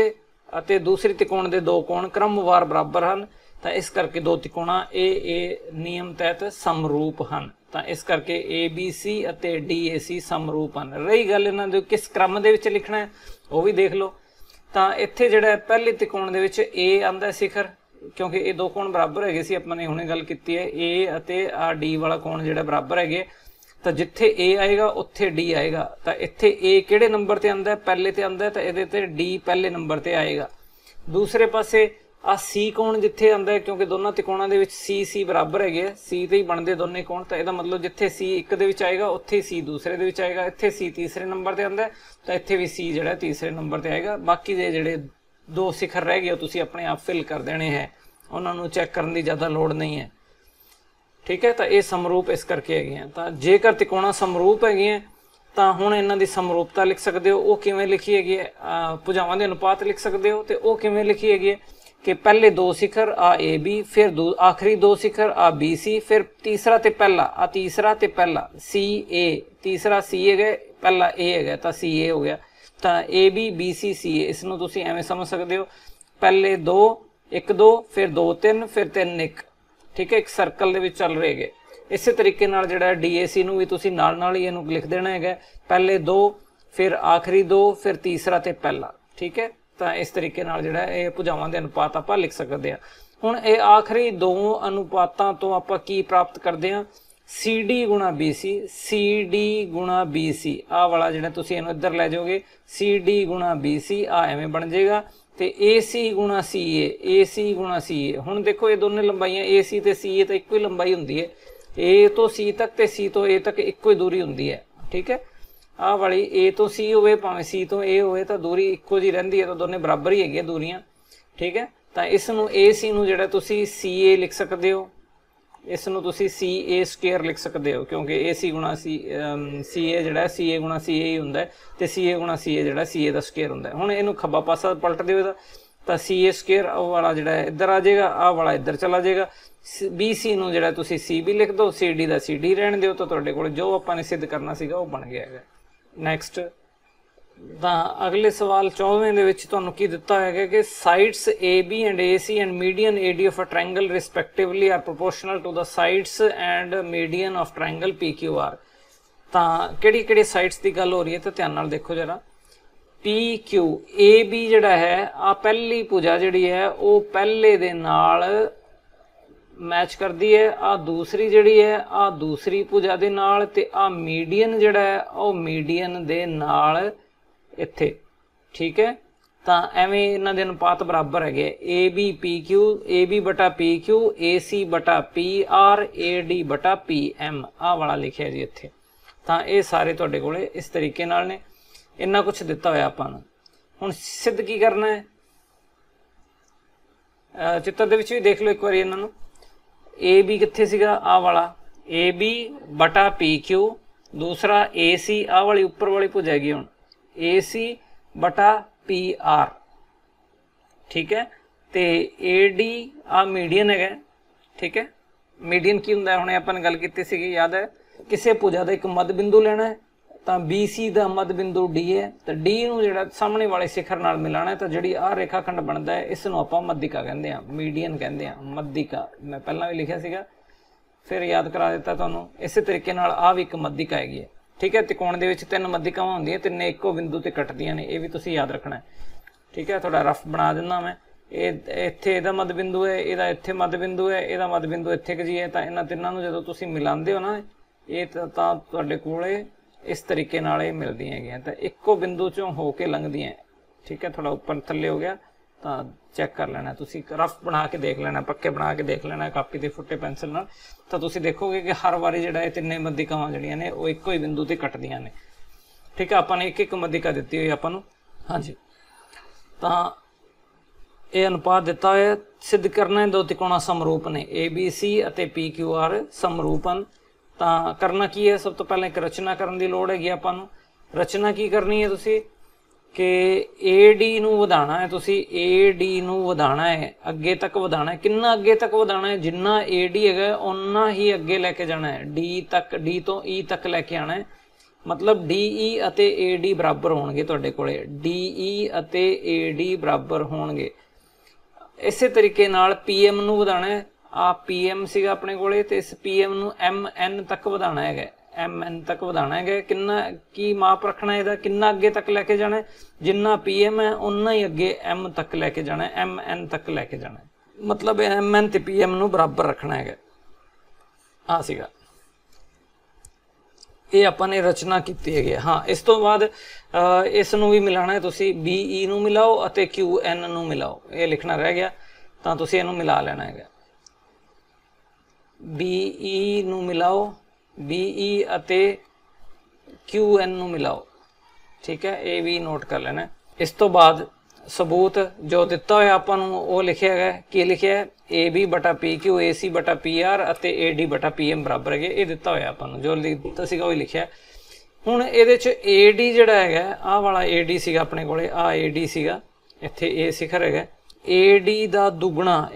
अते दूसरी त्रिकोण दे दो कोण क्रमवार बराबर हैं, तो इस करके दो त्रिकोणा ए नियम तहत समरूप हैं। तो इस करके ABC अते DAC समरूप हैं। रही गल इन्हां दे किस क्रम दे विच लिखना है वो भी देख लो। तो इत्थे जिहड़ा पहले त्रिकोण दे विच A आंदा शिखर, क्योंकि ये दो कोण बराबर है सी, अपने हुणे गल कीती है A अते आ D वाला कोण जिहड़ा बराबर है, तो जिथे A आएगा उत्थे D आएगा। तो इत्थे A किहड़े नंबर ते आंदा है, पहले ते आंदा है, तो इहदे ते D पहले नंबर ते आएगा। दूसरे पासे आ C कोण जिथे आंदा है, क्योंकि दोनों त्रिकोणां दे विच C बराबर है, C ते ही बनदे दोने कोण, तो इहदा मतलब जिथे C एक दे विच आएगा उत्थे C दूसरे दे विच आएगा। इत्थे C तीसरे नंबर ते आंदा है, तो इत्थे भी C जिहड़ा तीसरे नंबर ते आएगा। बाकी दे जिहड़े दो शिखर रह गए तुसीं अपने आप फिल कर देने हैं, उन्हां नूं चैक करन दी ज़्यादा लोड़ नहीं है, ठीक है। तो ये समरूप इस करके है। तो जेकर त्रिकोणा समरूप है तो हुण इन्हां दी समरूपता लिख सकते हो, वो किवें लिखी है, भुजावां दे अनुपात लिख सकते हो, तो वो किवें लिखी है। कि पहले दो शिखर आ ए बी, फिर आखिरी दो शिखर आ बी सी, फिर तीसरा ते पहला आ तीसरा ते पहला सी ए, तीसरा सी ए गए, पहला ए है तो सी ए हो गया। तो ए बी बी सी सी ए, इसनों तुसीं एवें समझ सकते हो, पहले दो एक दो, फिर दो तीन, फिर तीन एक, ठीक है, एक सर्कल दे विच चल रहे है। इस तरीके नाल जिहड़ा डी ए सी नूं भी तुसीं नाल ही इहनूं लिख देना है, पहले दो फिर आखिरी दो फिर तीसरा ते पहला, ठीक है। तो इस तरीके नाल जिहड़ा ये भुजावां दे अनुपात आपां लिख सकते हैं। हुण ये आखिरी दो अनुपातां तो आपां की प्राप्त करते हैं, सी डी गुणा बी सी, सी डी गुणा बी सी, आ वाला जिहड़ा तुसीं इहनूं इधर लै जाओगे, सी डी गुणा बी सी आ एवें बन जाएगा। तो ए सी गुणा सी ए सी गुणा सी ए, हुण देखो ये दोनों लंबाइयां ए सी ते सी ए तो इक्को ही लंबाई हुंदी है, ए तो सी तक ते सी तो ए तक इक्को ही दूरी हुंदी है, ठीक है। आ वाली ए तो सी होवे भावें सी तो ए होवे तो दूरी इक्को जी रहिंदी है, तो दोनों बराबर ही है दूरियां, ठीक है। तो इसनूं ए सी नूं जिहड़ा तुसीं सी ए लिख सकते हो, इसनूं तुसीं सी ए स्क्वेयर लिख सकते हो, क्योंकि ए सी गुणा सी ए जिहड़ा सी ए गुणा सी ए ही हुंदा है, ते सी ए गुणा सी ए जिहड़ा सी ए दा स्क्वेयर हुंदा है। हुण इहनूं खब्बा पासा पलट दिओ तो सी ए स्क्वेयर वाला जिहड़ा इधर आ जाएगा, आ वाला इधर चला जाएगा। बी सी नूं जिहड़ा तुसीं सी भी लिख दो, सी डी दा सी डी रहण दिओ, तो तुहाडे कोल जो आपां ने सिद्ध करना सीगा वो बन गया है। नैक्सट ਤਾਂ अगले सवाल 14वें ਦੇ ਵਿੱਚ ਤੁਹਾਨੂੰ ਕੀ ਦਿੱਤਾ ਹੋਇਆ ਕਿ sides AB and AC and median AD of a triangle respectively are proportional to the sides and median of triangle PQR। ਤਾਂ ਕਿਹੜੀ ਸਾਈਡਸ ਦੀ ਗੱਲ ਹੋ ਰਹੀ ਹੈ ਤਾਂ ਧਿਆਨ ਨਾਲ ਦੇਖੋ ਜਰਾ। PQ AB ਜਿਹੜਾ ਹੈ ਆ ਪਹਿਲੀ ਭੁਜਾ ਜਿਹੜੀ ਹੈ ਉਹ ਪਹਿਲੇ ਦੇ ਨਾਲ मैच करती है, आ दूसरी जिहड़ी है आ दूसरी भुजा दे नाल, ते आ मीडियन जिहड़ा है वो मीडियन दे नाल इत्थे, ठीक है। तो एवें इन्हां दे अनुपात बराबर है, A B P Q, A B बटा पी क्यू, ए सी बटा पी आर, ए डी बटा पी एम, आ वाला लिखिया जी इत्थे। तो ये सारे तुहाडे कोले इस तरीके नाल ने, इन्ना कुछ दिता होया आपां नूं। हुण सिद्ध की करना है, चित्र दे विच भी देख लो एक बारी इन्हां नूं। ए बी कित्थे सीगा, आ वाला ए बी बटा पी क्यू, दूसरा ए सी, आ वाली उपर वाली भुजा हैगी हुण ए सी बटा पी आर, ठीक है। तो ए डी आ मीडियन है, ठीक है। मीडियन की हुंदा है, हुणे आपां ने गल कीती सीगी याद है, किसी भुजा का एक मध बिंदु लेना है, तो बी सी का मध बिंदु डी है, तो डी नूं जिहड़ा सामने वाले शिखर नाल मिलाना है, तो जिहड़ी आ रेखाखंड बनता है इसनूं आपां मध्यिका कहंदे आ, मीडियन कहंदे आ, मध्यिका। मैं पहलां भी लिखिया सीगा, फिर याद करा दिता तुहानूं। इस तरीके नाल आ भी एक मध्यिका हैगी है, ठीक है। त्रिकोण दे विच तीन मध्यिकावां हुंदियां, तिन्ने इक्को बिंदु ते कटदियां ने, ये भी तुसीं याद रखना है, ठीक है। थोड़ा रफ बना दिंदा मैं, इत्थे इहदा मध बिंदु है, इहदा इत्थे मध बिंदु है, इहदा मध बिंदु इत्थे क जी है। तो इन्हां तिन्नां नूं जदों तुसीं मिलांदे हो ना, ये तां तुहाडे कोले इस तरीके नाल ये मिलदियां हैगियां, तो इक्को बिंदु चों हो के लंघदियां, ठीक है। थोड़ा उपर थल्ले हो गया तो चैक कर लेना, तुसीं रफ बना के देख लेना, पक्के बना के देख लेना कापी ते फुट्टे पेंसिल नाल, तो तुसीं देखोगे कि हर बारी जिहड़ा ये तिन्ने मध्यिकावां जिहड़ियां ने वो इक्को ही बिंदु ते कटदियां ने, ठीक है। आपां ने एक मध्यिका दित्ती होई आपां नूं, हाँ जी। तो ये अनुपात दिता है, सिद्ध करना है दो त्रिकोणा समरूप ने, ए बी सी अते पी क्यू आर समरूप हैं। तो करना की है, सब तो पहले एक रचना करने की लोड़ हैगी आपां नूं। रचना की करनी है तुसीं कि ए डी नूं वधाना है, तुसीं ए डी नूं वधाना है, अगे तक वधाना है। कितना अगे तक वधाना है, जिन्ना ए डी है उन्ना ही अगे लैके जाना है, डी तक, डी तो ई तक लैके आना है। मतलब डी ई अते ए डी बराबर होणगे तुहाडे कोले, डी ई अते ए डी बराबर होणगे। इस तरीके नाल पी एम नूं वधाना है, आ पी एम सीगा अपने कोले, ते इस पी एम नूं एम एन तक वधाना है, एम एन तक वधाना है। कितना की माप रखना है, कितना अगे तक लैके जाना है, जिन्ना पी एम है उन्ना ही अगे एम तक लैके जाना है, एम एन तक लैके जाना है। मतलब एम एन ते पी एम नूं बराबर रखना है, आ सीगा। ये आपां ने रचना कीती है। हाँ, इस तो बाद इस नूं भी मिलाना है, तुसीं बी ई नूं मिलाओ अते क्यू एन नूं मिलाओ, ये लिखना रह गया, तो तुसीं इहनूं मिला लेना है। बी ई नूं मिलाओ, बी ई अते क्यू एन नूं मिलाओ, ठीक है। ये भी नोट कर लेना है। इस तो बाद सबूत जो दिता होया आपां नूं वो लिखिया है, की लिखिया है, ए बी बटा पी क्यू, ए सी बटा पी आर अते ए डी बटा पी एम बराबर है, ये दिता होया आपां नूं, जो दिता सीगा वही लिखिया। हुण इहदे च ए डी जिहड़ा हैगा, आ वाला ए डी सीगा अपने कोले, आ ए डी सीगा, इत्थे ए शिखर हैगा, AD ਦਾ ਦੁੱਗਣਾ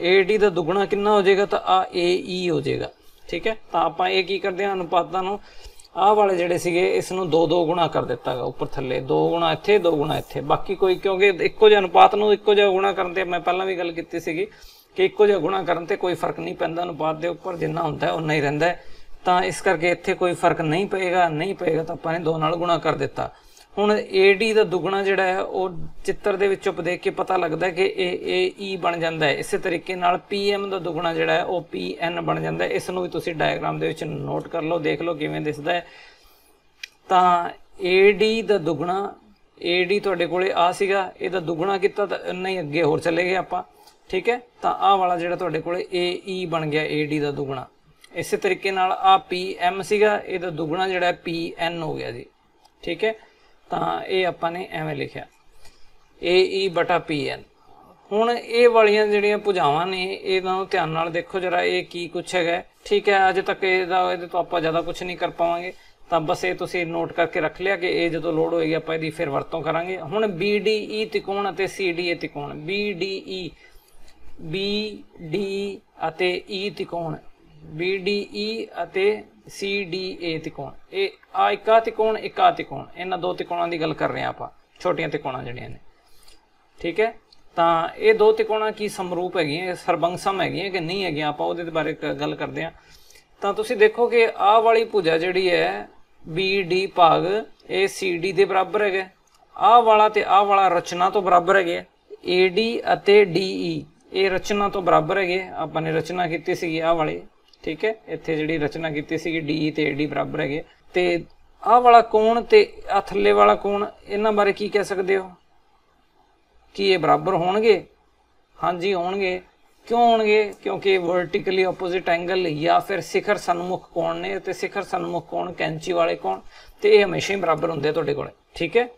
ਕਿੰਨਾ ਹੋ ਜਾਏਗਾ, ਤਾਂ ਆ AE ਹੋ ਜਾਏਗਾ। ਠੀਕ ਹੈ, ਤਾਂ ਆਪਾਂ ਇਹ ਕੀ ਕਰਦੇ ਹਾਂ, ਅਨੁਪਾਤਾਂ ਨੂੰ ਆਹ ਵਾਲੇ ਜਿਹੜੇ ਸੀਗੇ ਇਸ ਨੂੰ 2 ਗੁਣਾ ਕਰ ਦਿੱਤਾ ਹੈਗਾ, ਉੱਪਰ ਥੱਲੇ 2 ਗੁਣਾ ਇੱਥੇ 2 ਗੁਣਾ ਇੱਥੇ। ਬਾਕੀ ਕੋਈ, ਕਿਉਂਕਿ ਇੱਕੋ ਜਿਹਾ ਅਨੁਪਾਤ ਨੂੰ ਇੱਕੋ ਜਿਹਾ ਗੁਣਾ ਕਰਨ ਤੇ ਮੈਂ ਪਹਿਲਾਂ ਵੀ ਗੱਲ ਕੀਤੀ ਸੀਗੀ ਕਿ ਇੱਕੋ ਜਿਹਾ ਗੁਣਾ ਕਰਨ ਤੇ ਕੋਈ ਫਰਕ ਨਹੀਂ ਪੈਂਦਾ, ਅਨੁਪਾਤ ਦੇ ਉੱਪਰ ਜਿੰਨਾ ਹੁੰਦਾ ਹੈ ਉਨਾ ਹੀ ਰਹਿੰਦਾ ਹੈ। ਤਾਂ ਇਸ ਕਰਕੇ ਇੱਥੇ ਕੋਈ ਫਰਕ ਨਹੀਂ ਪਏਗਾ ਤਾਂ ਆਪਾਂ ਨੇ 2 ਨਾਲ ਗੁਣਾ ਕਰ ਦਿੱਤਾ। ਹੁਣ AD ਦਾ ਦੁੱਗਣਾ ਜਿਹੜਾ ਹੈ ਉਹ ਚਿੱਤਰ ਦੇ ਵਿੱਚੋਂ ਦੇਖ ਕੇ ਪਤਾ ਲੱਗਦਾ ਕਿ AE ਬਣ ਜਾਂਦਾ ਹੈ। ਇਸੇ ਤਰੀਕੇ ਨਾਲ PM ਦਾ ਦੁੱਗਣਾ ਜਿਹੜਾ ਹੈ ਉਹ PN ਬਣ ਜਾਂਦਾ ਹੈ। ਇਸ ਨੂੰ ਵੀ ਤੁਸੀਂ ਡਾਇਗਰਾਮ ਦੇ ਵਿੱਚ ਨੋਟ ਕਰ ਲਓ, ਦੇਖ ਲਓ ਕਿਵੇਂ ਦਿਸਦਾ ਹੈ। ਤਾਂ AD ਦਾ ਦੁੱਗਣਾ, AD ਤੁਹਾਡੇ ਕੋਲੇ ਆ ਸੀਗਾ, ਇਹਦਾ ਦੁੱਗਣਾ ਕੀਤਾ ਤਾਂ ਨਹੀਂ ਅੱਗੇ ਹੋਰ ਚਲੇ ਗਏ ਆਪਾਂ। ਠੀਕ ਹੈ, ਤਾਂ ਆਹ ਵਾਲਾ ਜਿਹੜਾ ਤੁਹਾਡੇ ਕੋਲੇ AE ਬਣ ਗਿਆ AD ਦਾ ਦੁੱਗਣਾ। ਇਸੇ ਤਰੀਕੇ ਨਾਲ ਆ PM ਸੀਗਾ, ਇਹਦਾ ਦੁੱਗਣਾ ਜਿਹੜਾ PN ਹੋ ਗਿਆ ਜੀ। ਠੀਕ ਹੈ, ਤਾਂ ਇਹ ਆਪਾਂ ਨੇ ਐਵੇਂ ਲਿਖਿਆ AE/PN। ਹੁਣ ਇਹ ਵਾਲੀਆਂ ਜਿਹੜੀਆਂ ਭੁਜਾਵਾਂ ਨੇ ਇਹਨਾਂ ਨੂੰ ਧਿਆਨ ਨਾਲ ਦੇਖੋ ਜਰਾ, ਇਹ ਕੀ ਕੁਛ ਹੈਗਾ। ਠੀਕ ਹੈ, ਅਜੇ ਤੱਕ ਇਹਦੇ ਤੋਂ ਆਪਾਂ ਜ਼ਿਆਦਾ ਕੁਛ ਨਹੀਂ ਕਰ ਪਾਵਾਂਗੇ, ਤਾਂ ਬਸ ਇਹ ਤੁਸੀਂ ਨੋਟ ਕਰਕੇ ਰੱਖ ਲਿਆ ਕਿ ਇਹ ਜਦੋਂ ਲੋਡ ਹੋਏਗੀ ਆਪਾਂ ਇਹਦੀ ਫਿਰ ਵਰਤੋਂ ਕਰਾਂਗੇ। ਹੁਣ BDE ਤਿਕੋਣ ਅਤੇ CDA ਤਿਕੋਣ, BDE ਅਤੇ E ਤਿਕੋਣ, BDE ਅਤੇ CDA ਤਿਕੋਣ, ਇਹ ਇੱਕ ਆ ਤਿਕੋਣ ਇੱਕ ਆ ਤਿਕੋਣ, ਇਹਨਾਂ 2 ਤਿਕੋਣਾਂ ਦੀ ਗੱਲ ਕਰ ਰਹੇ ਹਾਂ ਆਪਾਂ, ਛੋਟੀਆਂ ਤਿਕੋਣਾਂ ਜਿਹੜੀਆਂ ਨੇ। ਠੀਕ ਹੈ, ਤਾਂ ਇਹ 2 ਤਿਕੋਣਾਂ ਕੀ ਸਮਰੂਪ ਹੈਗੀਆਂ, ਸਰਬੰਗ ਸਮ ਹੈਗੀਆਂ ਕਿ ਨਹੀਂ ਹੈਗੀਆਂ, ਆਪਾਂ ਉਹਦੇ ਬਾਰੇ ਗੱਲ ਕਰਦੇ ਹਾਂ। ਤਾਂ ਤੁਸੀਂ ਦੇਖੋ ਕਿ ਆਹ ਵਾਲੀ ਭੁਜਾ ਜਿਹੜੀ ਹੈ BD ਭਾਗ ਇਹ CD ਦੇ ਬਰਾਬਰ ਹੈਗਾ, ਆਹ ਵਾਲਾ ਤੇ ਆਹ ਵਾਲਾ ਰਚਨਾ ਤੋਂ ਬਰਾਬਰ ਹੈਗੇ। AD ਅਤੇ DE ਇਹ ਰਚਨਾ ਤੋਂ ਬਰਾਬਰ ਹੈਗੇ, ਆਪਾਂ ਨੇ ਰਚਨਾ ਕੀਤੀ ਸੀਗੀ ਆਹ ਵਾਲੀ। ਠੀਕ ਹੈ, ਇੱਥੇ ਜਿਹੜੀ ਰਚਨਾ ਕੀਤੀ ਸੀਗੀ DE ਤੇ AD ਬਰਾਬਰ ਹੈਗੇ। ਤੇ ਆਹ ਵਾਲਾ ਕੋਣ ਤੇ ਆਹ ਥੱਲੇ ਵਾਲਾ ਕੋਣ, ਇਹਨਾਂ ਬਾਰੇ ਕੀ ਕਹਿ ਸਕਦੇ ਹੋ ਕਿ ਇਹ ਬਰਾਬਰ ਹੋਣਗੇ? ਹਾਂਜੀ ਹੋਣਗੇ। ਕਿਉਂ ਹੋਣਗੇ? ਕਿਉਂਕਿ ਵਰਟੀਕਲੀ ਆਪੋਜ਼ਿਟ ਐਂਗਲ ਜਾਂ ਫਿਰ ਸਿਖਰ ਸਨਮੁਖ ਕੋਣ ਨੇ, ਤੇ ਸਿਖਰ ਸਨਮੁਖ ਕੋਣ ਕੈਂਚੀ ਵਾਲੇ ਕੋਣ, ਤੇ ਇਹ ਹਮੇਸ਼ਾ ਹੀ ਬਰਾਬਰ ਹੁੰਦੇ ਆ ਤੁਹਾਡੇ ਕੋਲੇ। ਠੀਕ ਹੈ,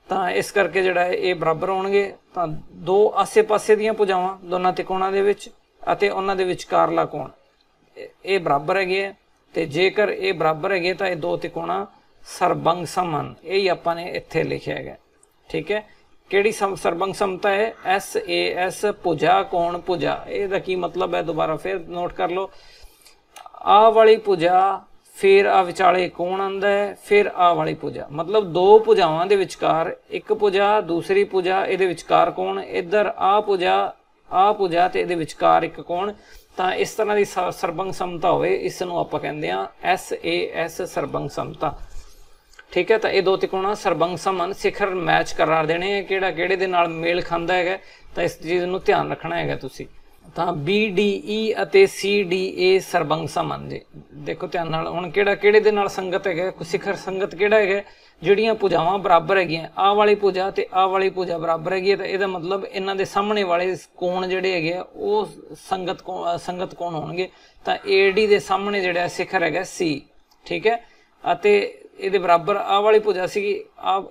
ਤਾਂ ਇਸ ਕਰਕੇ ਜਿਹੜਾ ਇਹ ਬਰਾਬਰ ਹੋਣਗੇ। ਤਾਂ 2 ਆਸੇ-ਪਾਸੇ ਦੀਆਂ ਭੁਜਾਵਾਂ ਦੋਨਾਂ ਤਿਕੋਣਾਂ ਦੇ ਵਿੱਚ ਅਤੇ ਉਹਨਾਂ ਦੇ ਵਿਚਕਾਰਲਾ ਕੋਣ ਇਹ ਬਰਾਬਰ ਹੈਗੇ ਆ। ਤੇ ਜੇਕਰ ਇਹ ਬਰਾਬਰ ਹੈਗੇ ਤਾਂ ਇਹ 2 ਤਿਕੋਣਾ ਸਰਬੰਗ ਸਮ ਹਨ। ਇਹ ਹੀ ਆਪਾਂ ਨੇ ਇੱਥੇ ਲਿਖਿਆ ਹੈਗਾ। ਠੀਕ ਹੈ, ਕਿਹੜੀ ਸਰਬੰਗ ਸਮਤਾ ਹੈ? SAS ਭੁਜਾ ਕੋਣ ਭੁਜਾ। ਇਹਦਾ ਕੀ ਮਤਲਬ ਹੈ ਦੁਬਾਰਾ ਫਿਰ ਨੋਟ ਕਰ ਲਓ। ਆਹ ਵਾਲੀ ਭੁਜਾ, ਫਿਰ ਆ ਵਿਚਾਲੇ ਕੋਣ ਆਉਂਦਾ ਹੈ, ਫਿਰ ਆਹ ਵਾਲੀ ਭੁਜਾ, ਮਤਲਬ 2 ਭੁਜਾਵਾਂ ਦੇ ਵਿਚਕਾਰ ਇੱਕ ਭੁਜਾ, ਦੂਸਰੀ ਭੁਜਾ, ਇਹਦੇ ਵਿਚਕਾਰ ਕੋਣ, ਇੱਧਰ ਆਹ ਭੁਜਾ ਤੇ ਇਹਦੇ ਵਿਚਕਾਰ ਇੱਕ ਕੋਣ। ਤਾਂ ਇਸ ਤਰ੍ਹਾਂ ਦੀ ਸਰਬੰਗ ਸਮਤਾ ਹੋਵੇ, ਇਸ ਨੂੰ ਆਪਾਂ ਕਹਿੰਦੇ ਆ SAS ਸਰਬੰਗ ਸਮਤਾ। ਠੀਕ ਹੈ, ਤਾਂ ਇਹ 2 ਤਿਕੋਣਾ ਸਰਬੰਗ ਸਮ ਹਨ। ਸਿਖਰ ਮੈਚ ਕਰਾਰ ਦੇਣੇ, ਕਿਹੜਾ ਕਿਹੜੇ ਦੇ ਨਾਲ ਮੇਲ ਖਾਂਦਾ ਹੈਗਾ, ਤਾਂ ਇਸ ਚੀਜ਼ ਨੂੰ ਧਿਆਨ ਰੱਖਣਾ ਹੈਗਾ ਤੁਸੀਂ। ਤਾਂ BDE ਅਤੇ CDA ਸਰਬੰਗ ਸਮ ਹਨ ਜੀ। ਦੇਖੋ ਧਿਆਨ ਨਾਲ, ਹੁਣ ਕਿਹੜਾ ਕਿਹੜੇ ਦੇ ਨਾਲ ਸੰਗਤ ਹੈਗਾ, ਸਿਖਰ ਸੰਗਤ ਕਿਹੜਾ ਹੈਗਾ, ਜਿਹੜੀਆਂ ਭੁਜਾਵਾਂ ਬਰਾਬਰ ਹੈਗੀਆਂ, ਆਹ ਵਾਲੀ ਭੁਜਾ ਤੇ ਆਹ ਵਾਲੀ ਭੁਜਾ ਬਰਾਬਰ ਹੈਗੀ ਹੈ, ਤਾਂ ਇਹਦਾ ਮਤਲਬ ਇਹਨਾਂ ਦੇ ਸਾਹਮਣੇ ਵਾਲੇ ਕੋਣ ਜਿਹੜੇ ਹੈਗੇ ਆ ਉਹ ਸੰਗਤ ਕੋਣ ਹੋਣਗੇ। ਤਾਂ AD ਦੇ ਸਾਹਮਣੇ ਜਿਹੜਾ ਸਿਖਰ ਹੈਗਾ C। ਠੀਕ ਹੈ, ਅਤੇ ਇਹਦੇ ਬਰਾਬਰ ਆਹ ਵਾਲੀ ਭੁਜਾ ਸੀਗੀ,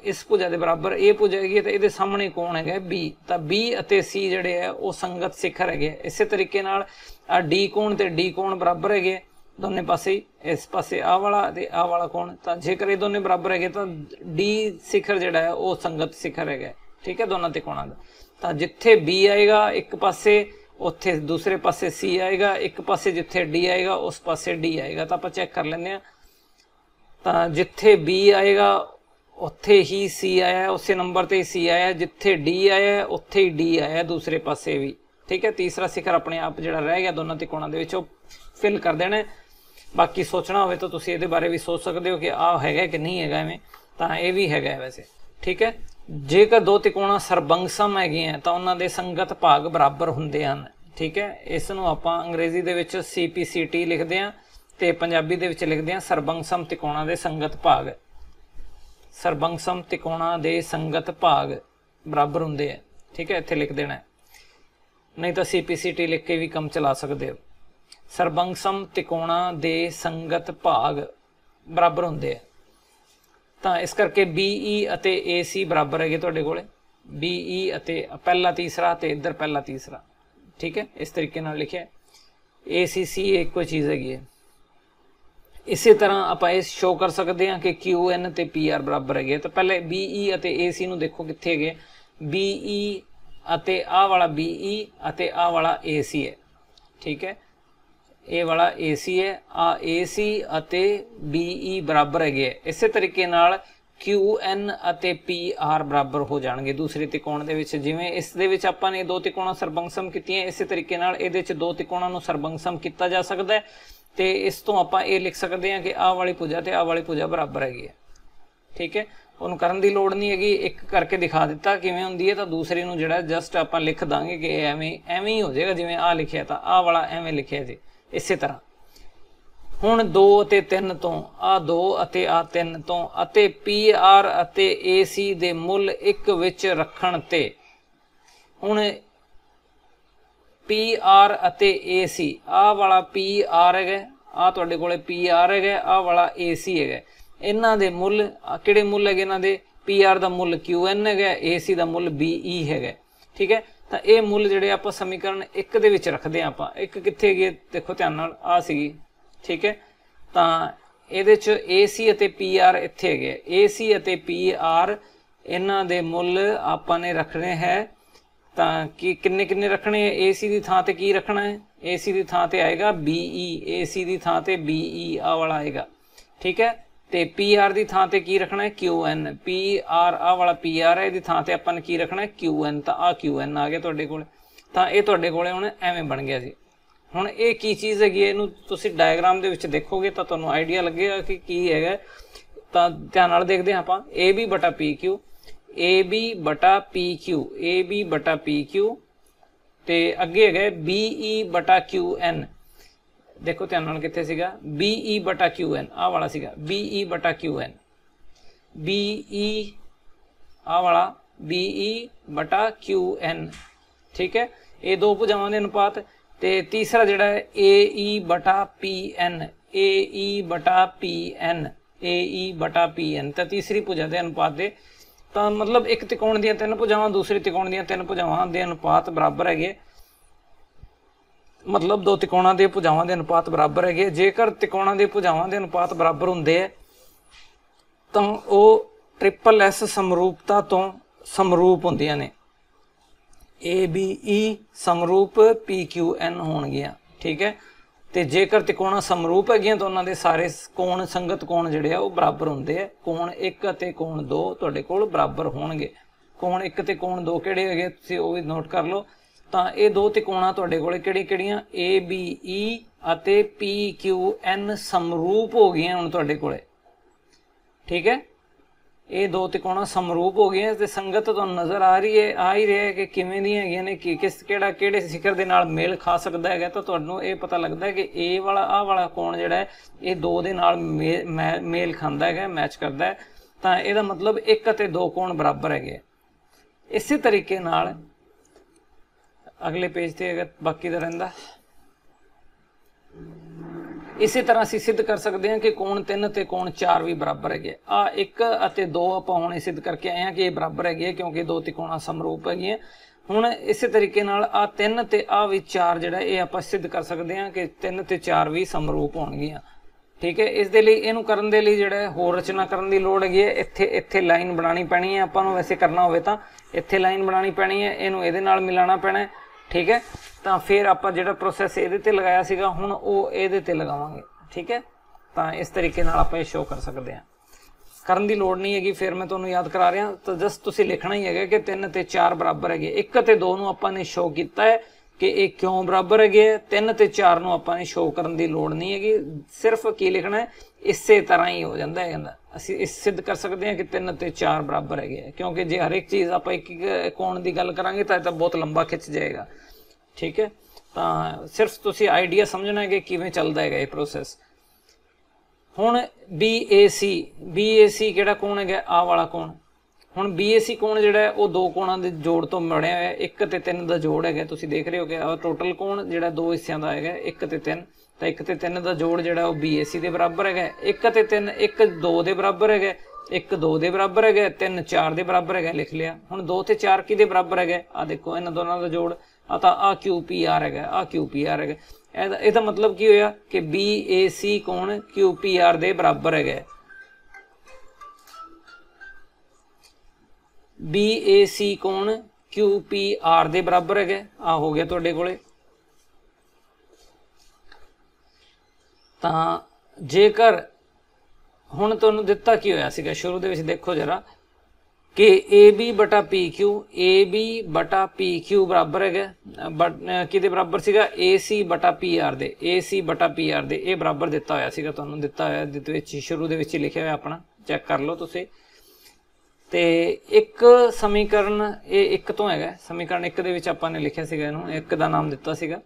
ਇਸ ਭੁਜਾ ਦੇ ਬਰਾਬਰ ਇਹ ਭੁਜਾ ਹੈਗੀ, ਤਾਂ ਇਹਦੇ ਸਾਹਮਣੇ ਕੋਣ ਹੈਗਾ B। ਤਾਂ B ਅਤੇ C ਜਿਹੜੇ ਆ ਉਹ ਸੰਗਤ ਸਿਖਰ ਹੈਗੇ। ਇਸੇ ਤਰੀਕੇ ਨਾਲ ਆ D ਕੋਣ ਤੇ D ਕੋਣ ਬਰਾਬਰ ਹੈਗੇ ਦੋਨੇ ਪਾਸੇ, ਇਸ ਪਾਸੇ ਆਹ ਵਾਲਾ ਤੇ ਆਹ ਵਾਲਾ ਕੋਣ। ਤਾਂ ਜੇਕਰ ਇਹ ਦੋਨੇ ਬਰਾਬਰ ਹੈਗੇ ਤਾਂ D ਸਿਖਰ ਜਿਹੜਾ ਹੈ ਉਹ ਸੰਗਤ ਸਿਖਰ ਹੈਗਾ। ਠੀਕ ਹੈ, ਦੋਨਾਂ ਤਿਕੋਣਾਂ ਦਾ। ਤਾਂ ਜਿੱਥੇ B ਆਏਗਾ ਇੱਕ ਪਾਸੇ, ਉੱਥੇ ਦੂਸਰੇ ਪਾਸੇ C ਆਏਗਾ, ਇੱਕ ਪਾਸੇ ਜਿੱਥੇ D ਆਏਗਾ ਉਸ ਪਾਸੇ D ਆਏਗਾ। ਤਾਂ ਆਪਾਂ ਚੈੱਕ ਕਰ ਲੈਂਦੇ ਹਾਂ। ਤਾਂ ਜਿੱਥੇ B ਆਏਗਾ ਉੱਥੇ ਹੀ C ਆਇਆ, ਉਸੇ ਨੰਬਰ ਤੇ C ਆਇਆ, ਜਿੱਥੇ D ਆਇਆ ਉੱਥੇ ਹੀ D ਆਇਆ ਦੂਸਰੇ ਪਾਸੇ ਵੀ। ਠੀਕ ਹੈ, ਤੀਸਰਾ ਸਿਖਰ ਆਪਣੇ ਆਪ ਜਿਹੜਾ ਰਹਿ ਗਿਆ ਦੋਨਾਂ ਤਿਕੋਣਾਂ ਦੇ ਵਿੱਚ ਉਹ ਫਿਲ ਕਰ ਦੇਣਾ। ਬਾਕੀ ਸੋਚਣਾ ਹੋਵੇ ਤਾਂ ਤੁਸੀਂ ਇਹਦੇ ਬਾਰੇ ਵੀ ਸੋਚ ਸਕਦੇ ਹੋ ਕਿ ਆਹ ਹੈਗਾ ਕਿ ਨਹੀਂ ਹੈਗਾ ਐਵੇਂ, ਤਾਂ ਇਹ ਵੀ ਹੈਗਾ ਵੈਸੇ। ਠੀਕ ਹੈ, ਜੇਕਰ 2 ਤਿਕੋਣਾ ਸਰਬੰਗ ਸਮ ਹੈਗੇ ਆ ਤਾਂ ਉਹਨਾਂ ਦੇ ਸੰਗਤ ਭਾਗ ਬਰਾਬਰ ਹੁੰਦੇ ਹਨ। ਠੀਕ ਹੈ, ਇਸ ਨੂੰ ਆਪਾਂ ਅੰਗਰੇਜ਼ੀ ਦੇ ਵਿੱਚ CPCT ਲਿਖਦੇ ਹਾਂ ਤੇ ਪੰਜਾਬੀ ਦੇ ਵਿੱਚ ਲਿਖਦੇ ਹਾਂ ਸਰਬੰਗ ਸਮ ਤਿਕੋਣਾਂ ਦੇ ਸੰਗਤ ਭਾਗ। ਸਰਬੰਗ ਸਮ ਤਿਕੋਣਾਂ ਦੇ ਸੰਗਤ ਭਾਗ ਬਰਾਬਰ ਹੁੰਦੇ ਆ। ਠੀਕ ਹੈ, ਇੱਥੇ ਲਿਖ ਦੇਣਾ, ਨਹੀਂ ਤਾਂ CPCT ਲਿਖ ਕੇ ਵੀ ਕੰਮ ਚਲਾ ਸਕਦੇ ਹੋ। ਸਰਬੰਗ ਸਮ ਤਿਕੋਣਾਂ ਦੇ ਸੰਗਤ ਭਾਗ ਬਰਾਬਰ ਹੁੰਦੇ ਆ। ਤਾਂ ਇਸ ਕਰਕੇ BE ਅਤੇ AC ਬਰਾਬਰ ਹੈਗੇ ਤੁਹਾਡੇ ਕੋਲੇ। BE ਅਤੇ ਪਹਿਲਾ ਤੀਸਰਾ ਤੇ ਇੱਧਰ ਪਹਿਲਾ ਤੀਸਰਾ। ਠੀਕ ਹੈ, ਇਸ ਤਰੀਕੇ ਨਾਲ ਲਿਖਿਆ। ACC ਇੱਕੋ ਚੀਜ਼ ਹੈਗੀ ਹੈ। ਇਸੇ ਤਰ੍ਹਾਂ ਆਪਾਂ ਇਹ ਸ਼ੋ ਕਰ ਸਕਦੇ ਹਾਂ ਕਿ QN ਤੇ PR ਬਰਾਬਰ ਹੈਗੇ। ਤਾਂ ਪਹਿਲੇ BE ਅਤੇ AC ਨੂੰ ਦੇਖੋ ਕਿੱਥੇ ਹੈਗੇ। BE ਅਤੇ ਆਹ ਵਾਲਾ BE ਅਤੇ ਆਹ ਵਾਲਾ AC ਹੈ। ਠੀਕ ਹੈ, ਇਹ ਵਾਲਾ AC ਹੈ, ਆ AC ਅਤੇ BE ਬਰਾਬਰ ਹੈਗੇ। ਇਸੇ ਤਰੀਕੇ ਨਾਲ QN ਅਤੇ PR ਬਰਾਬਰ ਹੋ ਜਾਣਗੇ ਦੂਸਰੇ ਤਿਕੋਣ ਦੇ ਵਿੱਚ। ਜਿਵੇਂ ਇਸ ਦੇ ਵਿੱਚ ਆਪਾਂ ਨੇ ਦੋ ਤਿਕੋਣਾਂ ਸਰਬੰਗਸਮ ਕੀਤੀਆਂ, ਇਸੇ ਤਰੀਕੇ ਨਾਲ ਇਹਦੇ ਵਿੱਚ ਦੋ ਤਿਕੋਣਾਂ ਨੂੰ ਸਰਬੰਗਸਮ ਕੀਤਾ ਜਾ ਸਕਦਾ ਹੈ। ਤੇ ਇਸ ਤੋਂ ਆਪਾਂ ਇਹ ਲਿਖ ਸਕਦੇ ਹਾਂ ਕਿ ਆਹ ਵਾਲੀ ਭੁਜਾ ਤੇ ਆਹ ਵਾਲੀ ਭੁਜਾ ਬਰਾਬਰ ਹੈਗੀ ਹੈ। ਠੀਕ ਹੈ, ਉਹਨੂੰ ਕਰਨ ਦੀ ਲੋੜ ਨਹੀਂ ਹੈਗੀ, ਇੱਕ ਕਰਕੇ ਦਿਖਾ ਦਿੱਤਾ ਕਿਵੇਂ ਹੁੰਦੀ ਹੈ। ਤਾਂ ਦੂਸਰੇ ਨੂੰ ਜਿਹੜਾ ਜਸਟ ਆਪਾਂ ਲਿਖ ਦਾਂਗੇ ਕਿ ਐਵੇਂ ਹੀ ਹੋ ਜਾਏਗਾ ਜਿਵੇਂ ਆਹ ਲਿਖਿਆ, ਤਾਂ ਆਹ ਵਾਲਾ ਐਵੇਂ ਲਿਖਿਆ ਜੀ। ਇਸੇ ਤਰ੍ਹਾਂ ਹੁਣ 2 ਅਤੇ 3 ਤੋਂ ਆਹ 2 ਅਤੇ ਆਹ 3 ਤੋਂ ਅਤੇ PR ਅਤੇ AC ਦੇ ਮੁੱਲ ਇੱਕ ਵਿੱਚ ਰੱਖਣ ਤੇ ਹੁਣ PR ਅਤੇ AC, ਆਹ ਵਾਲਾ PR ਹੈਗਾ, ਆਹ ਤੁਹਾਡੇ ਕੋਲੇ PR ਹੈਗਾ, ਆਹ ਵਾਲਾ AC ਹੈਗਾ। ਇਹਨਾਂ ਦੇ ਮੁੱਲ ਕਿਹੜੇ ਮੁੱਲ ਹੈਗੇ ਇਹਨਾਂ ਦੇ? PR ਦਾ ਮੁੱਲ QN ਹੈਗਾ, AC ਦਾ ਮੁੱਲ BE ਹੈਗਾ। ਠੀਕ ਹੈ, ਤਾਂ ਇਹ ਮੁੱਲ ਜਿਹੜੇ ਆਪਾਂ ਸਮੀਕਰਨ 1 ਦੇ ਵਿੱਚ ਰੱਖਦੇ ਹਾਂ। ਆਪਾਂ ਇੱਕ ਕਿੱਥੇ ਹੈਗੀ ਦੇਖੋ ਧਿਆਨ ਨਾਲ, ਆਹ ਸੀਗੀ। ਠੀਕ ਹੈ, ਤਾਂ ਇਹਦੇ 'ਚ AC ਅਤੇ PR ਇੱਥੇ ਹੈਗੇ। AC ਅਤੇ PR ਇਹਨਾਂ ਦੇ ਮੁੱਲ ਆਪਾਂ ਨੇ ਰੱਖਣੇ ਹੈ, ਤਾਂ ਕਿ ਕਿੰਨੇ ਰੱਖਣੇ ਹੈ? AC ਦੀ ਥਾਂ ਤੇ ਕੀ ਰੱਖਣਾ ਹੈ? AC ਦੀ ਥਾਂ ਤੇ ਆਏਗਾ BE, AC ਦੀ ਥਾਂ ਤੇ BE ਆਹ ਵਾਲਾ ਆਏਗਾ। ਠੀਕ ਹੈ, ਤੇ PR ਦੀ ਥਾਂ ਤੇ ਕੀ ਰੱਖਣਾ ਹੈ? QN। PR ਆਹ ਵਾਲਾ PR ਹੈ, ਇਹਦੀ ਥਾਂ ਤੇ ਆਪਾਂ ਨੇ ਕੀ ਰੱਖਣਾ ਹੈ? QN। ਤਾਂ ਆਹ QN ਆ ਗਿਆ ਤੁਹਾਡੇ ਕੋਲ। ਤਾਂ ਇਹ ਤੁਹਾਡੇ ਕੋਲੇ ਹੁਣ ਐਵੇਂ ਬਣ ਗਿਆ ਜੀ। ਹੁਣ ਇਹ ਕੀ ਚੀਜ਼ ਹੈਗੀ ਹੈ, ਇਹਨੂੰ ਤੁਸੀਂ ਡਾਇਗਰਾਮ ਦੇ ਵਿੱਚ ਦੇਖੋਗੇ ਤਾਂ ਤੁਹਾਨੂੰ ਆਈਡੀਆ ਲੱਗੇਗਾ ਕਿ ਕੀ ਹੈਗਾ। ਤਾਂ ਧਿਆਨ ਨਾਲ ਦੇਖਦੇ ਹਾਂ ਆਪਾਂ। AB ਬਟਾ PQ, AB ਬਟਾ PQ, AB ਬਟਾ PQ ਤੇ ਅੱਗੇ ਹੈਗਾ BE ਬਟਾ QN। ਦੇਖੋ ਧਿਆਨ ਨਾਲ ਕਿੱਥੇ ਸੀਗਾ? BE ਬਟਾ QN, ਆਹ ਵਾਲਾ ਸੀਗਾ BE ਬਟਾ QN। BE ਆਹ ਵਾਲਾ BE ਬਟਾ QN। ਠੀਕ ਹੈ, ਇਹ ਦੋ ਭੁਜਾਵਾਂ ਦੇ ਅਨੁਪਾਤ। ਤੇ ਤੀਸਰਾ ਜਿਹੜਾ ਹੈ AE ਬਟਾ PN, AE ਬਟਾ PN, AE ਬਟਾ PN। ਤਾਂ ਤੀਸਰੀ ਭੁਜਾ ਦੇ ਅਨੁਪਾਤ ਦੇ, ਤਾਂ ਮਤਲਬ ਇੱਕ ਤਿਕੋਣ ਦੀਆਂ ਤਿੰਨ ਭੁਜਾਵਾਂ ਦੂਸਰੇ ਤਿਕੋਣ ਦੀਆਂ ਤਿੰਨ ਭੁਜਾਵਾਂ ਦੇ ਅਨੁਪਾਤ ਬਰਾਬਰ ਹੈਗੇ। ਮਤਲਬ ਦੋ ਤਿਕੋਣਾਂ ਦੇ ਭੁਜਾਵਾਂ ਦੇ ਅਨੁਪਾਤ ਬਰਾਬਰ ਹੈਗੇ। ਜੇਕਰ ਤਿਕੋਣਾਂ ਦੇ ਭੁਜਾਵਾਂ ਦੇ ਅਨੁਪਾਤ ਬਰਾਬਰ ਹੁੰਦੇ ਹੈ ਤਾਂ ਉਹ SSS ਸਮਰੂਪਤਾ ਤੋਂ ਸਮਰੂਪ ਹੁੰਦੀਆਂ ਨੇ। ABE ਸਮਰੂਪ PQN ਹੋਣਗੀਆਂ। ਠੀਕ ਹੈ, ਤੇ ਜੇਕਰ ਤਿਕੋਣਾਂ ਸਮਰੂਪ ਹੈਗੀਆਂ ਤਾਂ ਉਹਨਾਂ ਦੇ ਸਾਰੇ ਕੋਣ ਸੰਗਤ ਕੋਣ ਜਿਹੜੇ ਆ ਉਹ ਬਰਾਬਰ ਹੁੰਦੇ ਆ। ਕੋਣ 1 ਅਤੇ ਕੋਣ 2 ਤੁਹਾਡੇ ਕੋਲ ਬਰਾਬਰ ਹੋਣਗੇ। ਕੋਣ 1 ਤੇ ਕੋਣ 2 ਕਿਹੜੇ ਹੈਗੇ ਤੁਸੀਂ ਉਹ ਵੀ ਨੋਟ ਕਰ ਲਓ। ਤਾਂ ਇਹ ਦੋ ਤਿਕੋਣਾਂ ਤੁਹਾਡੇ ਕੋਲ ਕਿਹੜੀਆਂ? ABE ਅਤੇ PQN ਸਮਰੂਪ ਹੋ ਗਈਆਂ ਹੁਣ ਤੁਹਾਡੇ ਕੋਲੇ। ਠੀਕ ਹੈ, ਇਹ ਦੋ ਤਿਕੋਣਾਂ ਸਮਰੂਪ ਹੋ ਗਈਆਂ ਤੇ ਸੰਗਤ ਤੁਹਾਨੂੰ ਨਜ਼ਰ ਆ ਹੀ ਰਿਹਾ ਹੈ ਕਿ ਕਿਵੇਂ ਦੀਆਂ ਹੈਗੀਆਂ ਨੇ, ਕਿਹੜੇ ਸਿਖਰ ਦੇ ਨਾਲ ਮੇਲ ਖਾ ਸਕਦਾ ਹੈਗਾ। ਤਾਂ ਤੁਹਾਨੂੰ ਇਹ ਪਤਾ ਲੱਗਦਾ ਹੈ ਕਿ ਇਹ ਵਾਲਾ ਆਹ ਵਾਲਾ ਕੋਣ ਜਿਹੜਾ ਹੈ ਇਹ 2 ਦੇ ਨਾਲ ਮੇਲ ਖਾਂਦਾ ਹੈਗਾ, ਮੈਚ ਕਰਦਾ ਹੈ। ਤਾਂ ਇਹਦਾ ਮਤਲਬ 1 ਅਤੇ 2 ਕੋਣ ਬਰਾਬਰ ਹੈਗੇ। ਇਸੇ ਤਰੀਕੇ ਨਾਲ ਅਗਲੇ ਪੇਜ ਤੇ ਹੈਗਾ, ਬਾਕੀ ਦਾ ਰਹਿੰਦਾ। ਇਸੇ ਤਰ੍ਹਾਂ ਅਸੀਂ ਸਿੱਧ ਕਰ ਸਕਦੇ ਹਾਂ ਕਿ ਕੋਣ 3 ਤੇ ਕੋਣ 4 ਵੀ ਬਰਾਬਰ ਹੈਗੇ। ਆ 1 ਅਤੇ 2 ਆਪਾਂ ਹੁਣ ਸਿੱਧ ਕਰਕੇ ਆਏ ਹਾਂ ਕਿ ਇਹ ਬਰਾਬਰ ਹੈਗੇ ਕਿਉਂਕਿ ਦੋ ਤਿਕੋਣਾਂ ਸਮਰੂਪ ਹੈਗੀਆਂ। ਹੁਣ ਇਸੇ ਤਰੀਕੇ ਨਾਲ ਆ 3 ਤੇ ਆ ਵੀ 4 ਜਿਹੜਾ ਇਹ ਆਪਾਂ ਸਿੱਧ ਕਰ ਸਕਦੇ ਹਾਂ ਕਿ 3 ਤੇ 4 ਵੀ ਸਮਰੂਪ ਹੋਣਗੀਆਂ। ਠੀਕ ਹੈ, ਇਸ ਦੇ ਲਈ ਇਹਨੂੰ ਕਰਨ ਦੇ ਲਈ ਜਿਹੜਾ ਹੋਰ ਰਚਨਾ ਕਰਨ ਦੀ ਲੋੜ ਹੈਗੀ ਹੈ। ਇੱਥੇ ਲਾਈਨ ਬਣਾਉਣੀ ਪੈਣੀ ਹੈ ਆਪਾਂ ਨੂੰ। ਵੈਸੇ ਕਰਨਾ ਹੋਵੇ ਤਾਂ ਇੱਥੇ ਲਾਈਨ ਬਣਾਉਣੀ ਪੈਣੀ ਹੈ, ਇਹਨੂੰ ਇਹਦੇ ਨਾਲ ਮਿਲਾਉਣਾ ਪੈਣਾ। ਠੀਕ ਹੈ, ਤਾਂ ਫਿਰ ਆਪਾਂ ਜਿਹੜਾ ਪ੍ਰੋਸੈਸ ਇਹਦੇ ਤੇ ਲਗਾਇਆ ਸੀਗਾ ਹੁਣ ਉਹ ਇਹਦੇ ਤੇ ਲਗਾਵਾਂਗੇ। ਠੀਕ ਹੈ, ਤਾਂ ਇਸ ਤਰੀਕੇ ਨਾਲ ਆਪਾਂ ਇਹ ਸ਼ੋਅ ਕਰ ਸਕਦੇ ਹਾਂ। ਕਰਨ ਦੀ ਲੋੜ ਨਹੀਂ ਹੈਗੀ, ਫਿਰ ਮੈਂ ਤੁਹਾਨੂੰ ਯਾਦ ਕਰਾ ਰਿਹਾ। ਤਾਂ ਜਸਟ ਤੁਸੀਂ ਲਿਖਣਾ ਹੀ ਹੈਗਾ ਕਿ 3 ਤੇ 4 ਬਰਾਬਰ ਹੈਗੇ। 1 ਅਤੇ 2 ਨੂੰ ਆਪਾਂ ਨੇ ਸ਼ੋਅ ਕੀਤਾ ਹੈ ਕਿ ਇਹ ਕਿਉਂ ਬਰਾਬਰ ਹੈਗੇ। 3 ਤੇ 4 ਨੂੰ ਆਪਾਂ ਨੇ ਸ਼ੋਅ ਕਰਨ ਦੀ ਲੋੜ ਨਹੀਂ ਹੈਗੀ, ਸਿਰਫ ਕੀ ਲਿਖਣਾ ਹੈ ਇਸੇ ਤਰ੍ਹਾਂ ਹੀ ਹੋ ਜਾਂਦਾ ਹੈ। ਕਹਿੰਦਾ ਅਸੀਂ ਇਸ ਸਿੱਧ ਕਰ ਸਕਦੇ ਹਾਂ ਕਿ 3 ਤੇ 4 ਬਰਾਬਰ ਹੈਗੇ, ਕਿਉਂਕਿ ਜੇ ਹਰ ਇੱਕ ਚੀਜ਼ ਆਪਾਂ ਇੱਕ ਕੋਣ ਦੀ ਗੱਲ ਕਰਾਂਗੇ ਤਾਂ ਇਹ ਤਾਂ ਬਹੁਤ ਲੰਬਾ ਖਿੱਚ ਜਾਏਗਾ। ਠੀਕ ਹੈ, ਤਾਂ ਸਿਰਫ ਤੁਸੀਂ ਆਈਡੀਆ ਸਮਝਣਾ ਹੈ ਕਿ ਕਿਵੇਂ ਚੱਲਦਾ ਹੈਗਾ ਇਹ ਪ੍ਰੋਸੈਸ। ਹੁਣ BAC ਕਿਹੜਾ ਕੋਣ ਹੈਗਾ? ਆਹ ਵਾਲਾ ਕੋਣ। ਹੁਣ BAC ਕੋਣ ਜਿਹੜਾ ਹੈ ਉਹ ਦੋ ਕੋਣਾਂ ਦੇ ਜੋੜ ਤੋਂ ਬਣਿਆ ਹੋਇਆ। 1 ਤੇ 3 ਦਾ ਜੋੜ ਹੈਗਾ, ਤੁਸੀਂ ਦੇਖ ਰਹੇ ਹੋ ਕਿ ਟੋਟਲ ਕੋਣ ਜਿਹੜਾ ਦੋ ਹਿੱਸਿਆਂ ਦਾ ਹੈਗਾ 1 ਤੇ 3। ਤਾਂ 1 ਤੇ 3 ਦਾ ਜੋੜ ਜਿਹੜਾ ਉਹ BAC ਦੇ ਬਰਾਬਰ ਹੈਗਾ। 1 ਤੇ 3 1 2 ਦੇ ਬਰਾਬਰ ਹੈਗਾ, 1 2 ਦੇ ਬਰਾਬਰ ਹੈਗਾ, 3 4 ਦੇ ਬਰਾਬਰ ਹੈਗਾ, ਲਿਖ ਲਿਆ। ਹੁਣ 2 ਤੇ 4 ਕਿਹਦੇ ਬਰਾਬਰ ਹੈਗਾ? ਆ ਦੇਖੋ ਇਹਨਾਂ ਦੋਨਾਂ ਦਾ ਜੋੜ। ਆ ਤਾਂ ਆ QPR ਹੈਗਾ, ਆ QPR ਹੈਗਾ। ਇਹਦਾ ਮਤਲਬ ਕੀ ਹੋਇਆ ਕਿ BAC ਕੋਣ QPR ਦੇ ਬਰਾਬਰ ਹੈਗਾ। BAC ਕੋਣ QPR ਦੇ ਬਰਾਬਰ ਹੈਗਾ। ਆ ਹੋ ਗਿਆ ਤੁਹਾਡੇ ਕੋਲੇ। ਤਾਂ ਜੇਕਰ ਹੁਣ ਤੁਹਾਨੂੰ ਦਿੱਤਾ ਕੀ ਹੋਇਆ ਸੀਗਾ ਸ਼ੁਰੂ ਦੇ ਵਿੱਚ, ਦੇਖੋ ਜਰਾ कि AB बटा PQ, AB बटा PQ बराबर है बट किहदे बराबर सीगा AC बटा PR दे, AC बटा PR दे ये बराबर दिता होया सीगा, तुहानूं दिता होया जिहदे विच शुरू दे विच लिखिया होया, अपना चैक कर लो तुसीं। ते एक समीकरण ये एक तो हैगा, समीकरण एक दे विच आपां ने लिखिया सीगा, इहनूं एक दा नाम दिता सीगा।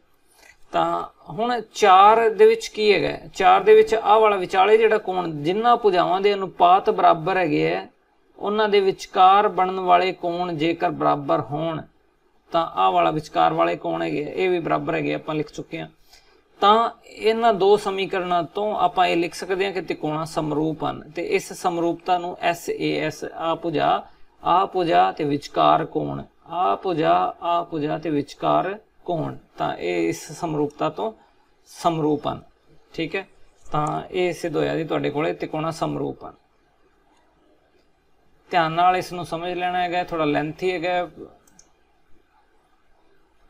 तां हुण 4 दे विच की हैगा, 4 दे विच आह वाला विचाले जिहड़ा कोण जिन्हां भुजावां दे अनुपात बराबर हैगे है उन्हां दे विचकार बनन वाले कोण जेकर बराबर होण तां आह वाला विचकार वाले कोण हैगे ये भी बराबर हैगे, आपां लिख चुके हैं। तां इन्हां दो समीकरणां तों आपां ये लिख सकते हैं कि त्रिकोण समरूप हन, ते इस समरूपता नूं SAS आ भुजा ते विचकार कोण, आ भुजा ते विचकार कोण, तां ये इस समरूपता तो समरूप हन। ठीक है, तां ये सिद्ध होया जी तुहाडे कोले त्रिकोण समरूप हन। ध्यान नाल इसनूं समझ लेना है, थोड़ा लेंथी है,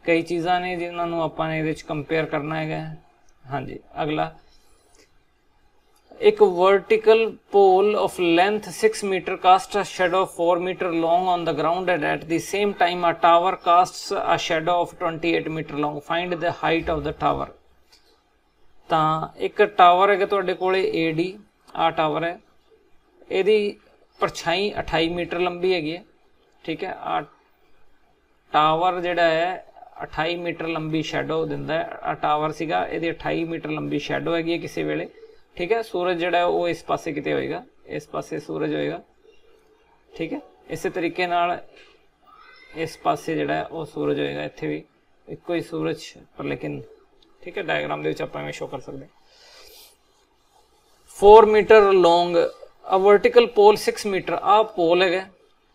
कई चीज़ां ने जिन्होंने आपां ने इहदे विच कंपेयर करना है। हाँ जी, अगला एक vertical pole of length 6 metre cast a shadow 4 metre long on the ground and at the same time a tower casts a shadow of 28 metre long, find the height of the tower. तां एक tower है तुहाडे कोले AD, आ tower है, इहदी परछाई 28 metre लंबी हैगी है। ठीक है, आ टावर जिहड़ा है 28 मीटर लंबी शैडो दिंदा है। आ टावर सीगा, इहदी 28 मीटर लंबी शैडो हैगी है किसी वेले। ठीक है, सूरज जिहड़ा है वो इस पासे किते होएगा, इस पासे सूरज होएगा। ठीक है, इस तरीके नाल इस पासे जिहड़ा है वो सूरज होएगा, इत्थे भी इक्को ही सूरज पर लेकिन ठीक है डायग्राम दे विच आपां इवें शो कर सकदे। 4 metre long a vertical pole 6 metre, आ पोल है।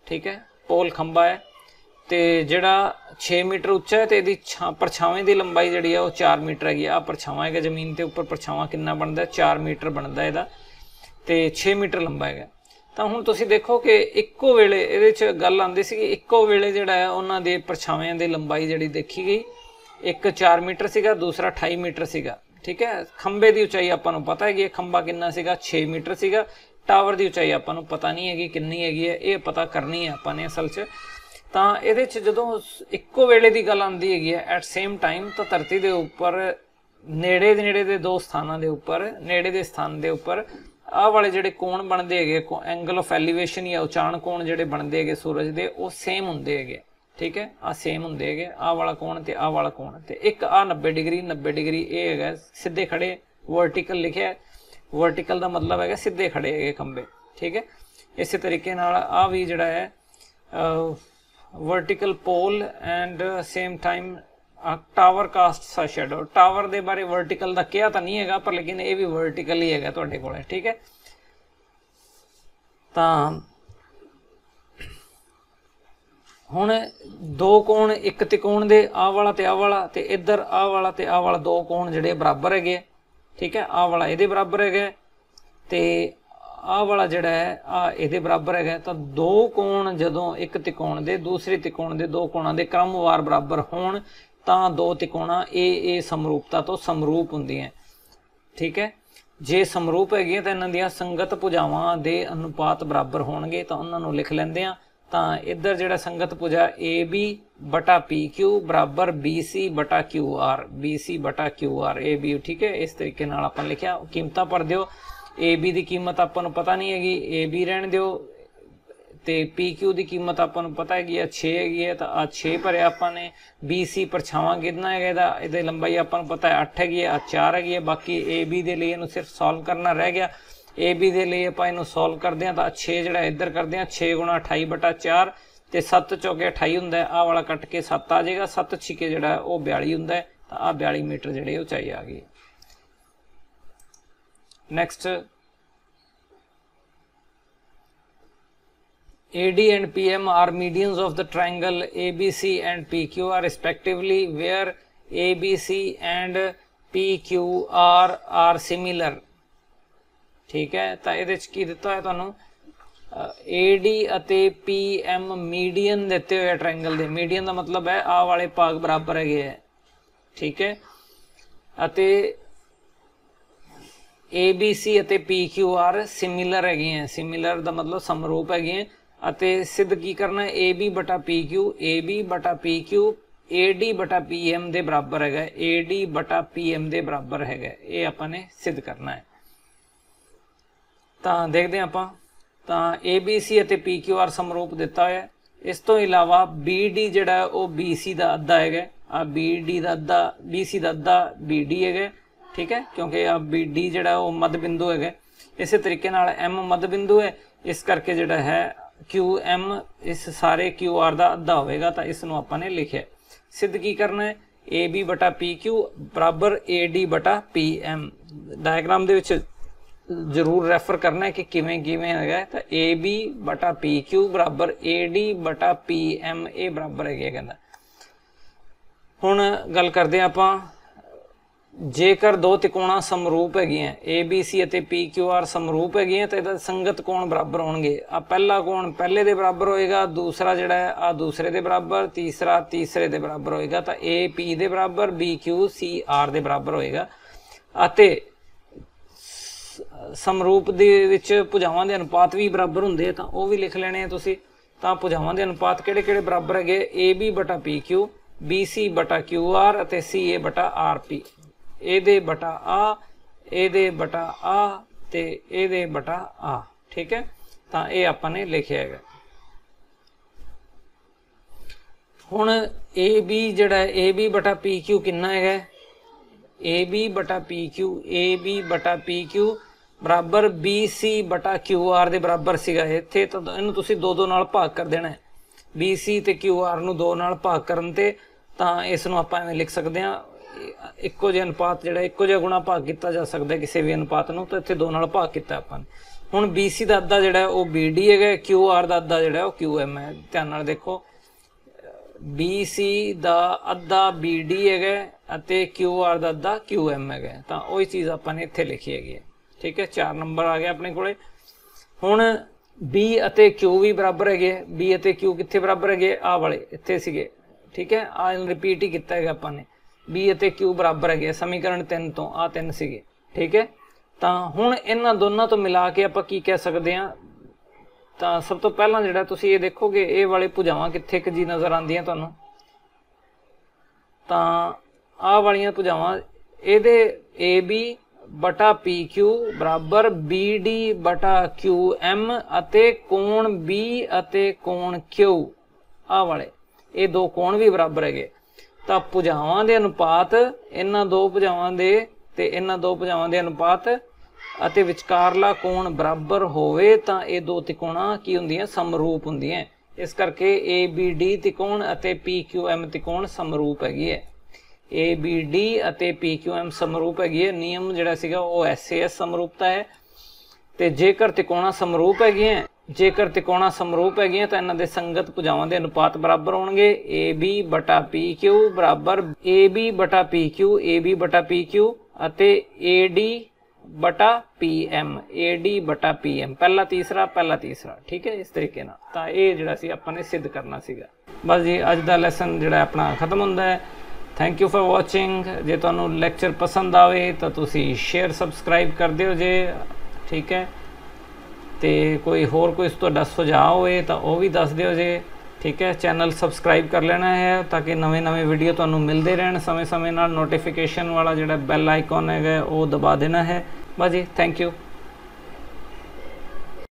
ठीक है, पोल खंबा है तो जिहड़ा 6 मीटर उच्चा है, तो यदि परछावें की लंबाई जिहड़ी है वो 4 मीटर हैगी। आ परछावां है जमीन के उपर, परछावां कितना बनता है 4 मीटर बनता है, तो 6 मीटर लंबा है। तो हुण तुसीं देखो कि इक्को वेले इहदे च गल आंदी सी कि इक्को वेले जिहड़ा है उन्हां दे परछावें की लंबाई जिहड़ी देखी गई, एक 4 मीटर सीगा, दूसरा 28 मीटर सीगा। ठीक है, खंबे की उचाई आपां नूं पता है, खंबा कितना सीगा 6 मीटर सीगा। टावर की उचाई आपां नूं पता नहीं हैगी कितनी हैगी है, ये पता करनी है आपां ने असल च। तां इहदे च जदों इक्को वेले की गल आंदी हैगी है एट सेम टाइम, तो धरती के उपर नेड़े दे दो स्थानां दे उपर, नेड़े दे स्थान के उपर आह वाले जिहड़े कोण बनदे हैगे, एंगल ऑफ एलीवेशन या उचाण कोण जिहड़े बनदे हैगे सूरज के, वो सेम हुंदे हैगे। ठीक है, आ सेम हुंदे हैगे, आह वाला कोण ते आह वाला कोण, ते एक आ 90 डिग्री ये हैगा सीधे खड़े, वर्टिकल लिखिया है, वर्टिकल का मतलब है सीधे खड़े है खंबे। ठीक है, इस तरीके नाल आ भी जिहड़ा है vertical pole and same time tower cast सा शैडो। टावर के बारे वर्टिकल का कहा तो नहीं है, पर लेकिन ये भी वर्टिकल ही है तुहाडे कोल। ठीक है, तां हुण दो कोण एक त्रिकोण दे आ वाला ते आ वाला, ते इधर आ वाला ते आ वाला, दो कोण जिहड़े बराबर हैगे। ठीक है, आ वाला इहदे बराबर है, तो आ वाला जिहड़ा है आ इहदे बराबर है। तो दो कोण जदों एक त्रिकोण दे दूसरे त्रिकोण दे दो कोणां दे क्रमवार बराबर होण तां दो त्रिकोणा ए समरूपता तो समरूप हुंदियां। ठीक है, जे समरूप हैगियां तां इन्हां दीयां संगत भुजावां दे अनुपात बराबर होणगे, तां उन्हां नूं लिख लैंदे आ। तां इधर जिहड़ा संगत भुजा AB बटा PQ बराबर BC बटा QR, BC बटा QR AB। ठीक है, इस तरीके नाल आपां लिखिया। कीमतां भर दिओ, AB की कीमत आपां नूं पता नहीं हैगी, AB रहण दिओ, ते PQ की कीमत आपां नूं पता हैगी 6 हैगी है, तो आ 6 भरिया आपां ने। BC परछावां कितना है इहदी लंबाई आपां नूं पता है 8 हैगी है, 4 हैगी है। बाकी AB दे लिए इहनूं सिर्फ सॉल्व करना रह गया। AB दे लिए आपां इहनूं सॉल्व करदे हां, तां 6 जिहड़ा इधर करदे हां 6 गुणा 28 बटा 4, तो 7 चौके 28 हुंदा है, आ वाला कट के 7 आ जाएगा, 7 छिके जिहड़ा वो 42 हुंदा है। तो आ 42 मीटर जिहड़ी उचाई आ गई। Next AD and PM are medians of the triangle ABC and PQ are respectively where ABC and PQR are similar। ठीक है, तो ये की दिता है तुहानूं AD ਅਤੇ PM मीडियन ਦਿੱਤੇ ਹੋਏ ट्रायंगल ਦੇ। मीडियन ਦਾ मतलब है आ वाले भाग बराबर है, ठीक है। ਅਤੇ ABC ਅਤੇ PQR सिमिलर है, सिमिलर ਦਾ मतलब समरूप है। ਅਤੇ सिद्ध की करना AB बटा PQ, AB बटा PQ AD बटा PM ਦੇ बराबर है, AD बटा PM ਦੇ बराबर है, ये ਆਪਾਂ ਨੇ सिद्ध करना है। ਤਾਂ देखते हैं ਆਪਾਂ। ਤਾਂ ABC ਅਤੇ PQR समरूप ਦਿੱਤਾ ਹੋਇਆ। ਇਸ ਤੋਂ ਇਲਾਵਾ BD ਜਿਹੜਾ ਉਹ BC ਦਾ ਅੱਧਾ ਹੈਗਾ, ਆ BD ਦਾ ਅੱਧਾ BC ਦਾ ਅੱਧਾ BD ਹੈਗਾ, ठीक है, क्योंकि आ BD ਜਿਹੜਾ ਉਹ मध बिंदु है। इस तरीके नाल M मध बिंदु है, इस करके ਜਿਹੜਾ है QM इस सारे QR ਦਾ ਅੱਧਾ ਹੋਵੇਗਾ। ਤਾਂ ਇਸ ਨੂੰ ਆਪਾਂ ਨੇ ਲਿਖਿਆ। सिद्ध की करना है AB बटा PQ बराबर AD बटा PM। डायग्राम ਦੇ ਵਿੱਚ जरूर रैफर करना है कि किवें किवें है। तो AB बटा PQ बराबर AD बटा PM ये बराबर है कहता। हुण गल करते हैं आपां, जेकर दो त्रिकोणा समरूप है ABC ਅਤੇ PQR समरूप है तो इहदा संगत कोण बराबर होणगे। आ पहला कोण पहले दे बराबर होएगा, दूसरा जिहड़ा है आ दूसरे दे बराबर, तीसरा तीसरे दे बराबर होएगा। तो AP दे बराबर BQ CR दे बराबर होएगा। ਅਤੇ समरूप ਦੇ ਵਿੱਚ ਭੁਜਾਵਾਂ ਦੇ ਅਨੁਪਾਤ ਵੀ ਬਰਾबर ਹੁੰਦੇ ਆ, ਤਾਂ ਉਹ ਵੀ ਲਿਖ ਲੈਣੇ ਆ ਤੁਸੀਂ। ਤਾਂ ਭੁਜਾਵਾਂ ਦੇ ਅਨੁਪਾਤ ਕਿਹੜੇ ਕਿਹੜੇ ਬਰਾबर ਹੈਗੇ? AB ਬਟਾ PQ, BC ਬਟਾ QR ਅਤੇ CA ਬਟਾ RP। ਇਹਦੇ ਬਟਾ ਆ, ਇਹਦੇ ਬਟਾ ਆ ਤੇ ਇਹਦੇ ਬਟਾ ਆ, ਠੀਕ ਹੈ। ਤਾਂ ਇਹ ਆਪਾਂ ਨੇ ਲਿਖਿਆ ਹੈਗਾ। ਹੁਣ AB ਜਿਹੜਾ AB ਬਟਾ PQ ਕਿੰਨਾ ਹੈਗਾ? AB बटा PQ, AB बटा PQ बराबर BC बटा QR ਦੇ ਬਰਾਬਰ ਸੀਗਾ ਇੱਥੇ। ਤਾਂ ਇਹਨੂੰ ਤੁਸੀਂ 2 ਨਾਲ ਭਾਗ ਕਰ ਦੇਣਾ ਹੈ। BC ਤੇ QR ਨੂੰ 2 ਨਾਲ ਭਾਗ ਕਰਨ ਤੇ ਤਾਂ ਇਸ ਨੂੰ ਆਪਾਂ ਐਵੇਂ ਲਿਖ ਸਕਦੇ ਹਾਂ, ਇੱਕੋ ਜਿਹਾ ਅਨੁਪਾਤ ਜਿਹੜਾ ਇੱਕੋ ਜਿਹਾ ਗੁਣਾ ਭਾਗ ਕੀਤਾ ਜਾ ਸਕਦਾ ਕਿਸੇ ਵੀ ਅਨੁਪਾਤ ਨੂੰ। ਤਾਂ ਇੱਥੇ 2 ਨਾਲ ਭਾਗ ਕੀਤਾ ਆਪਾਂ ਨੇ। ਹੁਣ BC ਦਾ ਅੱਧਾ ਜਿਹੜਾ ਉਹ BD ਹੈਗਾ, QR ਦਾ ਅੱਧਾ ਜਿਹੜਾ ਉਹ QM ਹੈ। ਧਿਆਨ ਨਾਲ ਦੇਖੋ, BC ਦਾ ਅੱਧਾ BD ਹੈਗਾ ਅਤੇ QR ਦਾ ਅੱਧਾ QM ਹੈਗਾ। ਤਾਂ ਉਹੀ ਚੀਜ਼ ਆਪਾਂ ਨੇ ਇੱਥੇ ਲਿਖੀ ਹੈਗੀ ਹੈ, ਠੀਕ ਹੈ। 4 ਨੰਬਰ ਆ ਗਿਆ ਆਪਣੇ ਕੋਲੇ। ਹੁਣ B ਅਤੇ Q ਵੀ ਬਰਾਬਰ ਹੈਗੇ। B ਅਤੇ Q ਕਿੱਥੇ ਬਰਾਬਰ ਹੈਗੇ? ਆਹ ਵਾਲੇ ਇੱਥੇ ਸੀਗੇ, ਠੀਕ ਹੈ। ਆ ਰਿਪੀਟ ਹੀ ਕੀਤਾ ਹੈਗਾ ਆਪਾਂ ਨੇ। B ਅਤੇ Q ਬਰਾਬਰ ਹੈਗੇ ਸਮੀਕਰਨ 3 ਤੋਂ, ਆ 3 ਸੀਗੇ, ਠੀਕ ਹੈ। ਤਾਂ ਹੁਣ ਇਹਨਾਂ ਦੋਨਾਂ ਤੋਂ ਮਿਲਾ ਕੇ ਆਪਾਂ ਕੀ ਕਹਿ ਸਕਦੇ ਹਾਂ? ਤਾਂ ਸਭ ਤੋਂ ਪਹਿਲਾਂ ਜਿਹੜਾ ਤੁਸੀਂ ਇਹ ਦੇਖੋਗੇ, ਇਹ ਵਾਲੇ ਭੁਜਾਵਾਂ ਕਿੱਥੇ ਕੁ ਜੀ ਨਜ਼ਰ ਆਉਂਦੀਆਂ ਤੁਹਾਨੂੰ? ਤਾਂ ਆਹ ਵਾਲੀਆਂ ਭੁਜਾਵਾਂ, ਇਹਦੇ AB बटा PQ बराबर BD बटा QM ਅਤੇ ਕੋਣ B ਅਤੇ ਕੋਣ Q, ਆਹ ਵਾਲੇ ਇਹ ਦੋ ਕੋਣ ਵੀ ਬਰਾਬਰ ਹੈਗੇ। ਤਾਂ ਭੁਜਾਵਾਂ ਦੇ ਅਨੁਪਾਤ, ਇਹਨਾਂ ਦੋ ਭੁਜਾਵਾਂ ਦੇ ਤੇ ਇਹਨਾਂ ਦੋ ਭੁਜਾਵਾਂ ਦੇ ਅਨੁਪਾਤ ਅਤੇ ਵਿਚਕਾਰਲਾ ਕੋਣ ਬਰਾਬਰ ਹੋਵੇ ਤਾਂ ਇਹ ਦੋ ਤਿਕੋਣਾ ਕੀ ਹੁੰਦੀਆਂ? ਸਮਰੂਪ ਹੁੰਦੀਆਂ। ਇਸ ਕਰਕੇ ABD ਤਿਕੋਣ ਅਤੇ PQM ਤਿਕੋਣ ਸਮਰੂਪ ਹੈਗੀ ਹੈ। ABD ਅਤੇ PQM ਸਮਰੂਪ ਹੈਗੀ ਹੈ। ਨਿਯਮ ਜਿਹੜਾ ਸੀਗਾ ਉਹ SAS ਸਮਰੂਪਤਾ ਹੈ। ਤੇ ਜੇਕਰ ਤਿਕੋਣਾ ਸਮਰੂਪ ਹੈਗੀਆਂ, ਜੇਕਰ ਤਿਕੋਣਾ ਸਮਰੂਪ ਹੈਗੀਆਂ ਤਾਂ ਇਹਨਾਂ ਦੇ ਸੰਗਤ ਭੁਜਾਵਾਂ ਦੇ ਅਨੁਪਾਤ ਬਰਾਬਰ ਹੋਣਗੇ। AB ਬਟਾ PQ ਬਰਾਬਰ AB ਬਟਾ PQ, AB ਬਟਾ PQ ਅਤੇ AD बटा PM, AD बटा PM, पहला तीसरा पहला तीसरा, ठीक है। इस तरीके ना तो ये जोड़ा सी अपने सिद्ध करना सीगा। बस जी अज का लैसन जोड़ा अपना खत्म होंदा है। Thank you for watching. जे तुहानू लैक्चर पसंद आवे तो तुसी शेयर सबसक्राइब कर दिओ जे, ठीक है। तो कोई होर कोई तुहाडा सुझाव होए तो वह भी दस दिओ जे, ठीक है। चैनल सबसक्राइब कर लेना है ताकि नवे नवे वीडियो तुहानू मिलते रहन समय समय नाल। नोटिफिकेशन वाला जोड़ा बैल आइकॉन है वो दबा देना है। बस जी, थैंक यू।